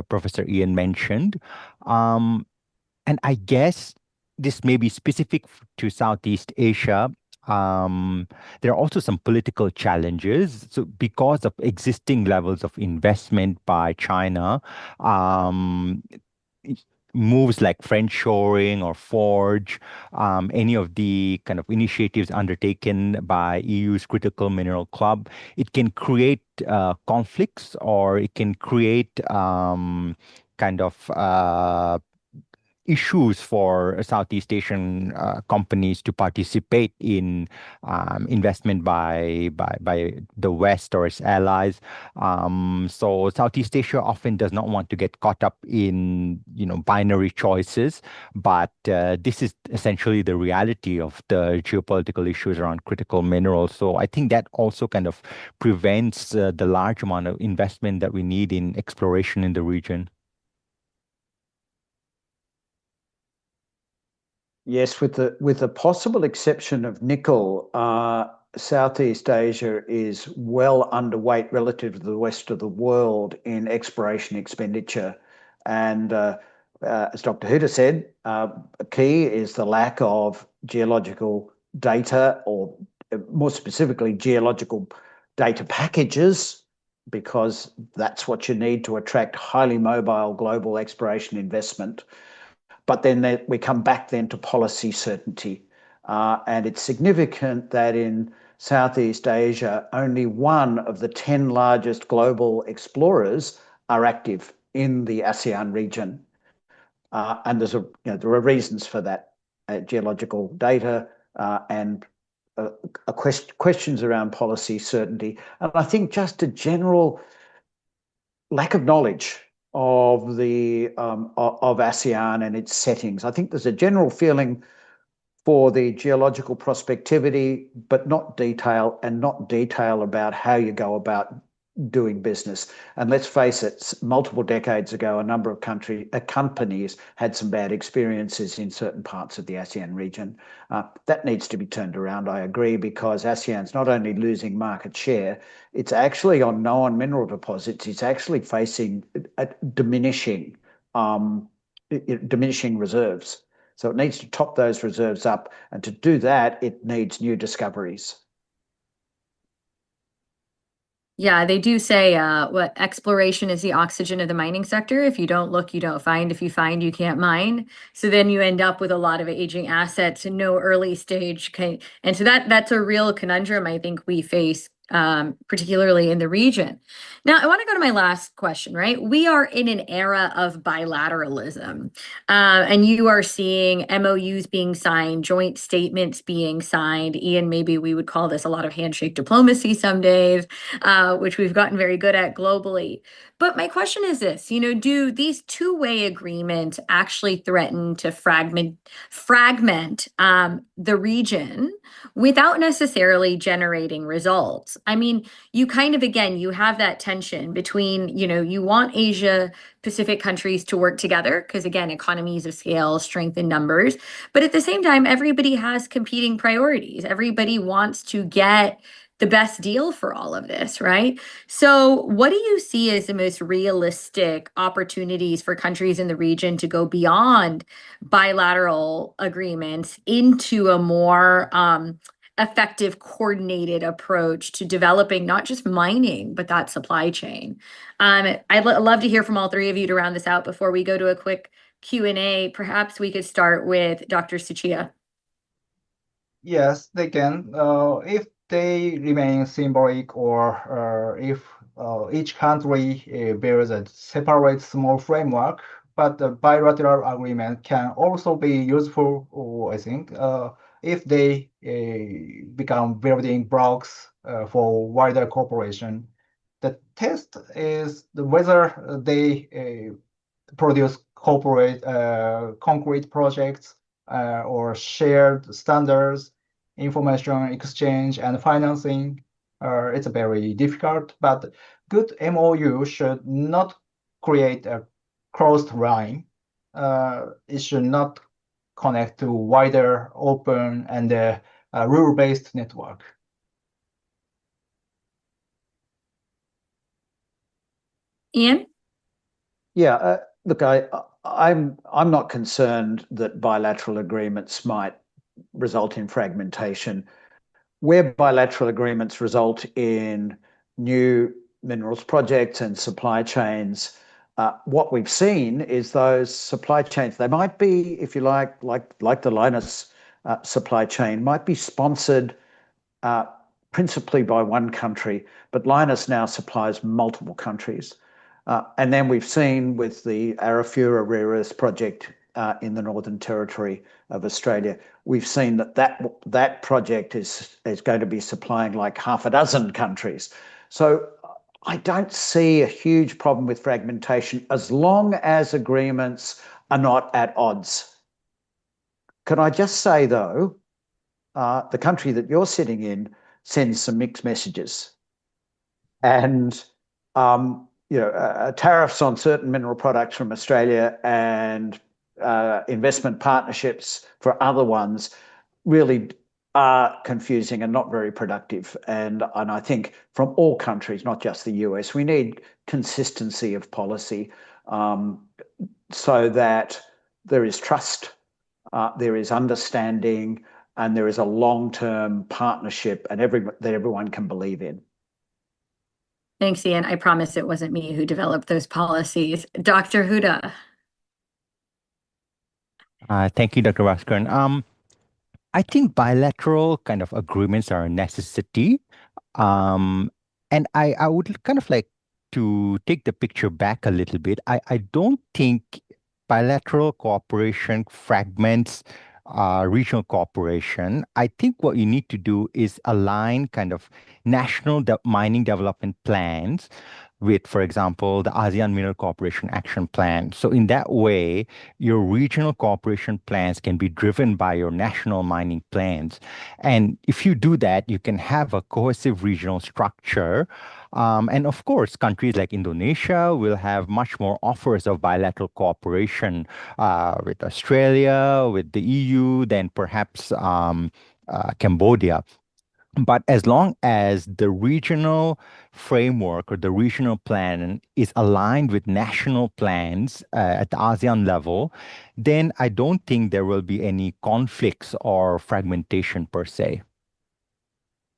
Professor Ian mentioned. And I guess this may be specific to Southeast Asia. There are also some political challenges. So because of existing levels of investment by China, moves like friendshoring or Forge, any of the kind of initiatives undertaken by EU's Critical Mineral Club, it can create conflicts, or it can create kind of issues for Southeast Asian companies to participate in investment by the West or its allies. So Southeast Asia often does not want to get caught up in binary choices, but this is essentially the reality of the geopolitical issues around critical minerals. So I think that also kind of prevents the large amount of investment that we need in exploration in the region. Yes, with the possible exception of nickel, Southeast Asia is well underweight relative to the rest of the world in exploration expenditure. And as Dr. Huda said, key is the lack of geological data, or more specifically, geological data packages, because that's what you need to attract highly mobile global exploration investment. But then we come back then to policy certainty. And it's significant that in Southeast Asia, only one of the 10 largest global explorers are active in the ASEAN region. And there are reasons for that, geological data and questions around policy certainty. And I think just a general lack of knowledge of ASEAN and its settings. I think there's a general feeling for the geological prospectivity, but not detail about how you go about doing business. And let's face it, multiple decades ago, a number of companies had some bad experiences in certain parts of the ASEAN region. That needs to be turned around, I agree, because ASEAN's not only losing market share, it's actually on known mineral deposits, it's actually facing diminishing reserves. So it needs to top those reserves up, and to do that, it needs new discoveries. Yeah, they do say what exploration is the oxygen of the mining sector. If you don't look, you don't find. If you find, you can't mine. So then you end up with a lot of aging assets and no early stage. And so that's a real conundrum I think we face, particularly in the region. Now, I want to go to my last question, right? We are in an era of bilateralism, and you are seeing MOUs being signed, joint statements being signed. Ian, maybe we would call this a lot of handshake diplomacy some days, which we've gotten very good at globally. But my question is this, do these two-way agreements actually threaten to fragment the region without necessarily generating results? I mean, you kind of, again, you have that tension between, you want Asia Pacific countries to work together because, again, economies of scale, strength in numbers. But at the same time, everybody has competing priorities. Everybody wants to get the best deal for all of this, right? So what do you see as the most realistic opportunities for countries in the region to go beyond bilateral agreements into a more effective, coordinated approach to developing not just mining, but that supply chain? I'd love to hear from all three of you to round this out before we go to a quick Q&A. Perhaps we could start with Dr. Tsuchiya. Yes, they can. If they remain symbolic, or if each country builds a separate small framework, but the bilateral agreement can also be useful, I think, if they become building blocks for wider cooperation. The test is whether they produce corporate concrete projects or shared standards, information exchange, and financing. It's very difficult, but good MOU should not create a crossed line. It should not connect to wider, open, and rule-based network. Ian? Yeah, look, I'm not concerned that bilateral agreements might result in fragmentation. Where bilateral agreements result in new minerals projects and supply chains, what we've seen is those supply chains, they might be, if you like the Linus supply chain, might be sponsored principally by one country, but Linus now supplies multiple countries. And then we've seen with the Arafura rare earths project in the Northern Territory of Australia, we've seen that project is going to be supplying like half a dozen countries. So I don't see a huge problem with fragmentation as long as agreements are not at odds. Can I just say, though, the country that you're sitting in sends some mixed messages. And tariffs on certain mineral products from Australia and investment partnerships for other ones really are confusing and not very productive. And I think from all countries, not just the US, we need consistency of policy so that there is trust, there is understanding, and there is a long-term partnership and that everyone can believe in. Thanks, Ian. I promise it wasn't me who developed those policies. Dr. Huda. Thank you, Dr. Baskaran. I think bilateral kind of agreements are a necessity. And I would kind of like to take the picture back a little bit. I don't think bilateral cooperation fragments regional cooperation. I think what you need to do is align kind of national mining development plans with, for example, the ASEAN Mineral Cooperation Action Plan. So in that way, your regional cooperation plans can be driven by your national mining plans. And if you do that, you can have a cohesive regional structure. And of course, countries like Indonesia will have much more offers of bilateral cooperation with Australia, with the EU, than perhaps Cambodia. But as long as the regional framework or the regional plan is aligned with national plans at the ASEAN level, then I don't think there will be any conflicts or fragmentation per se.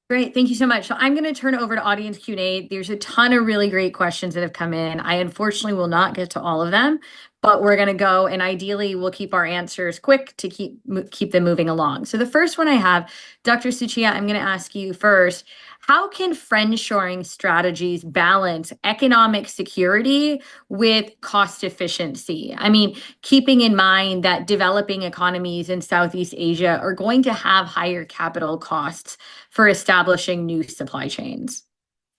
Great. Thank you so much. So I'm going to turn over to audience Q&A. There's a ton of really great questions that have come in. I unfortunately will not get to all of them, but we're going to go, and ideally we'll keep our answers quick to keep them moving along. So the first one I have, Dr. Tsuchiya, I'm going to ask you first. How can friendshoring strategies balance economic security with cost efficiency? I mean, keeping in mind that developing economies in Southeast Asia are going to have higher capital costs for establishing new supply chains.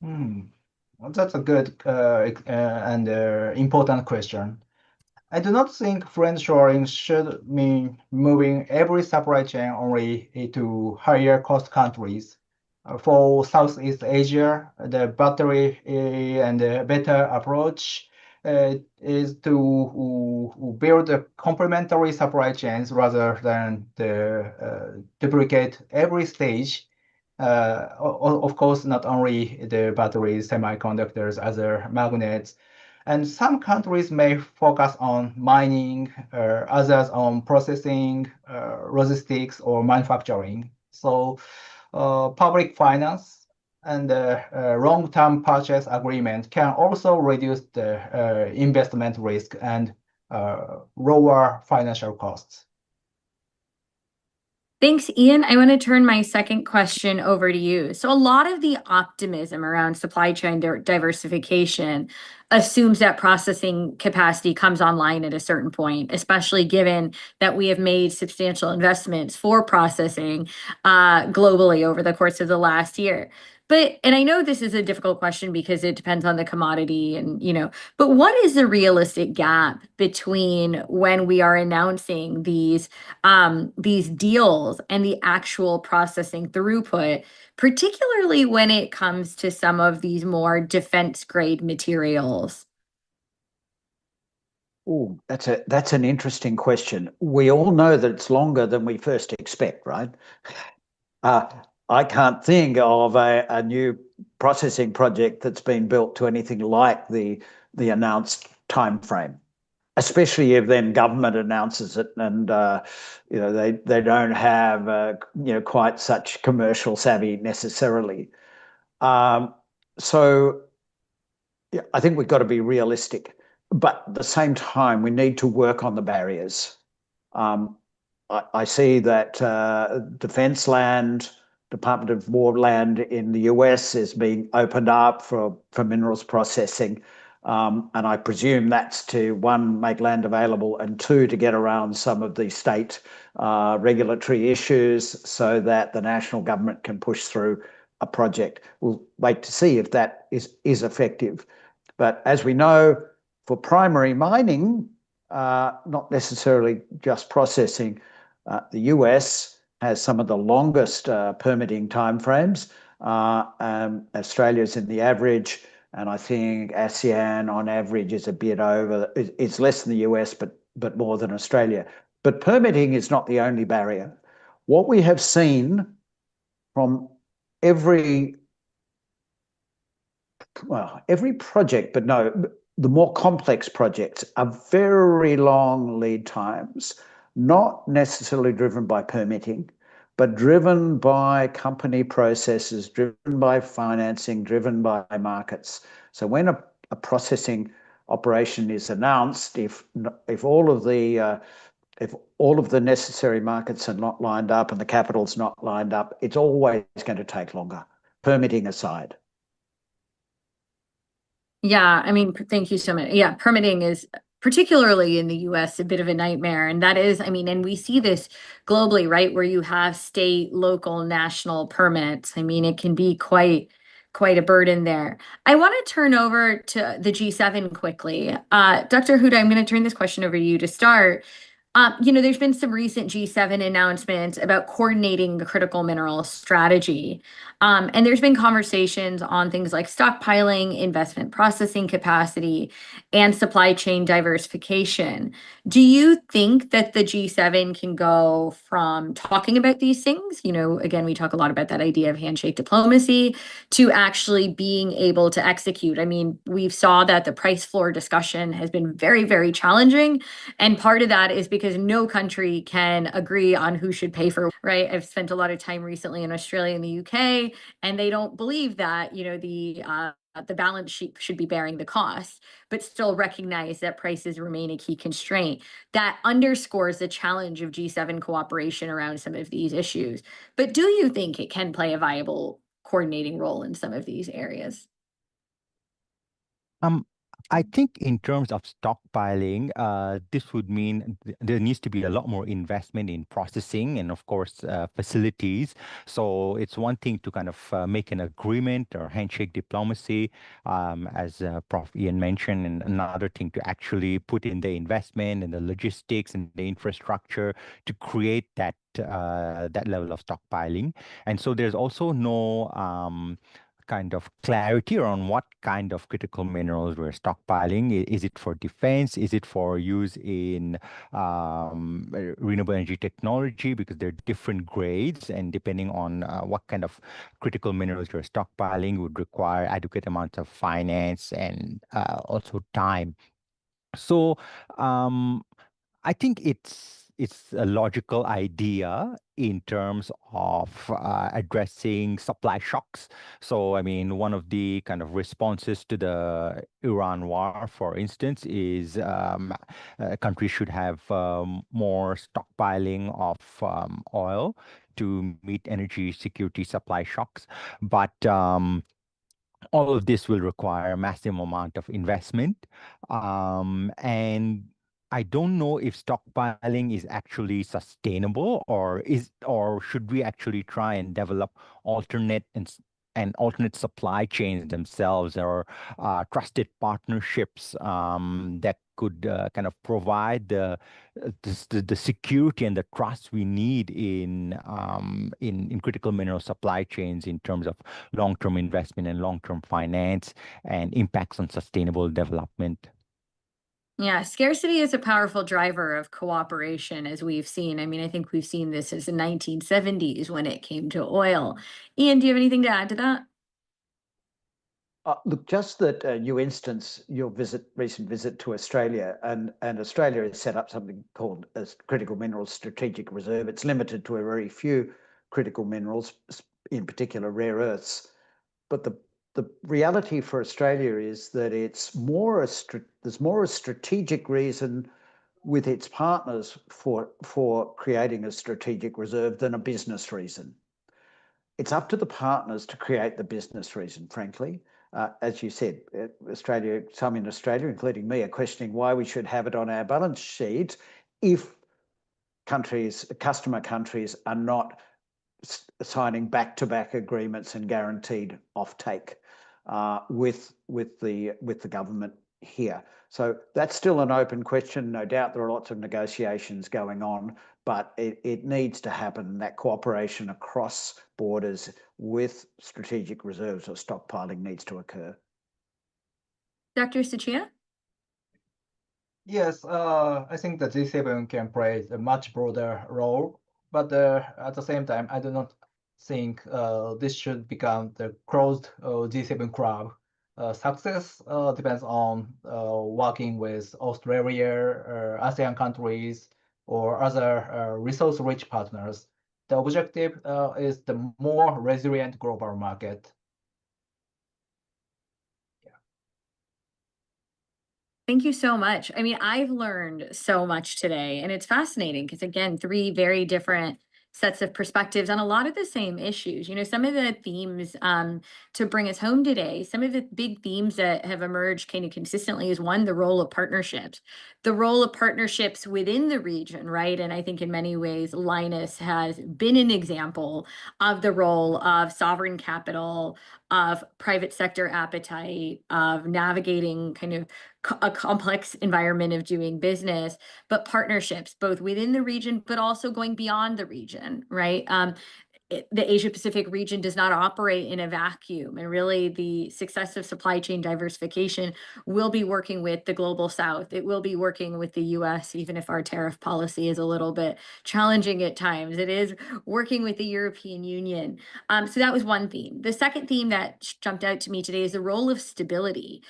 Well, that's a good and important question. I do not think friendshoring should mean moving every supply chain only to higher cost countries. For Southeast Asia, the battery and the better approach is to build a complementary supply chains rather than duplicate every stage. Of course, not only the batteries, semiconductors, other magnets. And some countries may focus on mining, others on processing, logistics, or manufacturing. So public finance and long-term purchase agreement can also reduce the investment risk and lower financial costs. Thanks, Ian. I want to turn my second question over to you. So a lot of the optimism around supply chain diversification assumes that processing capacity comes online at a certain point, especially given that we have made substantial investments for processing globally over the course of the last year. And I know this is a difficult question because it depends on the commodity and, but what is the realistic gap between when we are announcing these deals and the actual processing throughput, particularly when it comes to some of these more defense grade materials? Oh, that's an interesting question. We all know that it's longer than we first expect, right? I can't think of a new processing project that's been built to anything like the announced time frame, especially if then government announces it and they don't have quite such commercial savvy necessarily. So yeah, I think we've got to be realistic, but at the same time we need to work on the barriers. I see that defense land, Department of War land in the US is being opened up for minerals processing. And I presume that's to, one, make land available, and two, to get around some of the state regulatory issues so that the national government can push through a project. We'll wait to see if that is effective. But as we know, for primary mining, not necessarily just processing, the US has some of the longest permitting timeframes. Australia's in the average, and I think ASEAN on average is a bit over. It's less than the US, but more than Australia. But permitting is not the only barrier. What we have seen from every project, but no, the more complex projects are very long lead times, not necessarily driven by permitting, but driven by company processes, driven by financing, driven by markets. So when a processing operation is announced, if all of the necessary markets are not lined up and the capital's not lined up, it's always going to take longer, permitting aside. Yeah, I mean, thank you so much. Yeah, permitting is particularly in the US a bit of a nightmare. And that is, I mean, and we see this globally, right? Where you have state, local, national permits. I mean, it can be quite a burden there. I want to turn over to the G7 quickly. Dr. Huda, I'm going to turn this question over to you to start. There's been some recent G7 announcements about coordinating the critical mineral strategy. And there's been conversations on things like stockpiling, investment processing capacity, and supply chain diversification. Do you think that the G7 can go from talking about these things, again, we talk a lot about that idea of handshake diplomacy, to actually being able to execute? I mean, we've saw that the price floor discussion has been very, very challenging. And part of that is because no country can agree on who should pay for, right? I've spent a lot of time recently in Australia and the UK, and they don't believe that, the balance sheet should be bearing the cost, but still recognize that prices remain a key constraint. That underscores the challenge of G7 cooperation around some of these issues. But do you think it can play a viable coordinating role in some of these areas? I think in terms of stockpiling, this would mean there needs to be a lot more investment in processing and, of course, facilities. So it's one thing to kind of make an agreement or handshake diplomacy, as Prof. Ian mentioned, and another thing to actually put in the investment and the logistics and the infrastructure to create that level of stockpiling. And so there's also no kind of clarity on what kind of critical minerals we're stockpiling. Is it for defense? Is it for use in renewable energy technology? Because there are different grades, and depending on what kind of critical minerals you're stockpiling would require adequate amounts of finance and also time. So I think it's a logical idea in terms of addressing supply shocks. So, I mean, one of the kind of responses to the Iran war, for instance, is countries should have more stockpiling of oil to meet energy security supply shocks. But all of this will require a massive amount of investment. And I don't know if stockpiling is actually sustainable, or should we actually try and develop alternate and alternate supply chains themselves, or trusted partnerships that could kind of provide the security and the trust we need in critical mineral supply chains in terms of long-term investment and long-term finance and impacts on sustainable development. Yeah, scarcity is a powerful driver of cooperation, as we've seen. I mean, I think we've seen this as the 1970s when it came to oil. Ian, do you have anything to add to that? Look, just that you instance your recent visit to Australia, and Australia has set up something called a critical minerals strategic reserve. It's limited to a very few critical minerals, in particular rare earths. But the reality for Australia is that it's there's more a strategic reason with its partners for creating a strategic reserve than a business reason. It's up to the partners to create the business reason, frankly. As you said, some in Australia, including me, are questioning why we should have it on our balance sheet if customer countries are not signing back-to-back agreements and guaranteed offtake with the government here. So that's still an open question. No doubt there are lots of negotiations going on, but it needs to happen. That cooperation across borders with strategic reserves or stockpiling needs to occur. Dr. Tsuchiya? Yes, I think the G7 can play a much broader role, but at the same time, I do not think this should become the closed G7 club. Success depends on working with Australia, ASEAN countries, or other resource-rich partners. The objective is the more resilient global market. Thank you so much. I mean, I've learned so much today, and it's fascinating because, again, three very different sets of perspectives on a lot of the same issues. You know, some of the themes to bring us home today, some of the big themes that have emerged kind of consistently is one, the role of partnerships, within the region, right? And I think in many ways, Linus has been an example of the role of sovereign capital, of private sector appetite, of navigating kind of a complex environment of doing business, but partnerships both within the region, but also going beyond the region, right? The Asia Pacific region does not operate in a vacuum, and really the success of supply chain diversification will be working with the global South. It will be working with the US, even if our tariff policy is a little bit challenging at times. It is working with the European Union. So that was one theme. The second theme that jumped out to me today is the role of stability.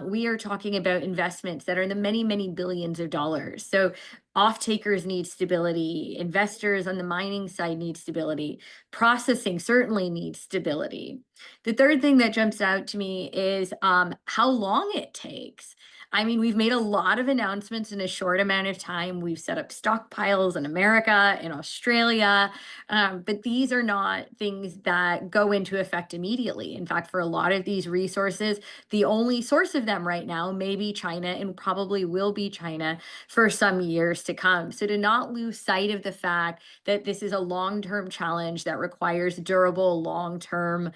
We are talking about investments that are in the many, many billions of dollars. So off-takers need stability, investors on the mining side need stability, processing certainly needs stability. The third thing that jumps out to me is how long it takes. I mean, we've made a lot of announcements in a short amount of time. We've set up stockpiles in America, in Australia, but these are not things that go into effect immediately. In fact, for a lot of these resources, the only source of them right now may be China, and probably will be China for some years to come. So to not lose sight of the fact that this is a long-term challenge that requires durable, long-term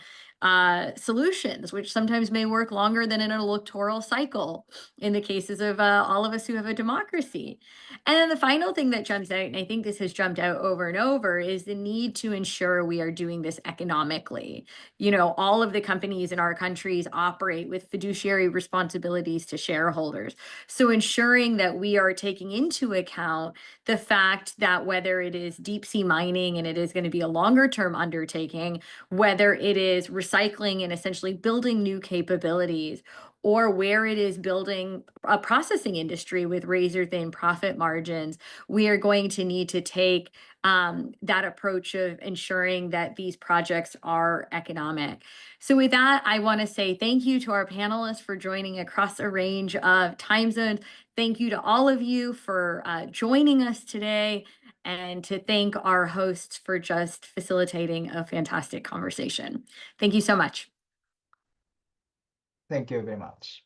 solutions, which sometimes may work longer than an electoral cycle in the cases of all of us who have a democracy. And then the final thing that jumps out, and I think this has jumped out over and over, is the need to ensure we are doing this economically. You know, all of the companies in our countries operate with fiduciary responsibilities to shareholders. So ensuring that we are taking into account the fact that whether it is deep sea mining, and it is going to be a longer term undertaking, whether it is recycling and essentially building new capabilities, or where it is building a processing industry with razor thin profit margins, we are going to need to take that approach of ensuring that these projects are economic. So with that, I want to say thank you to our panelists for joining across a range of time zones. Thank you to all of you for joining us today, and to thank our hosts for just facilitating a fantastic conversation. Thank you so much. Thank you very much.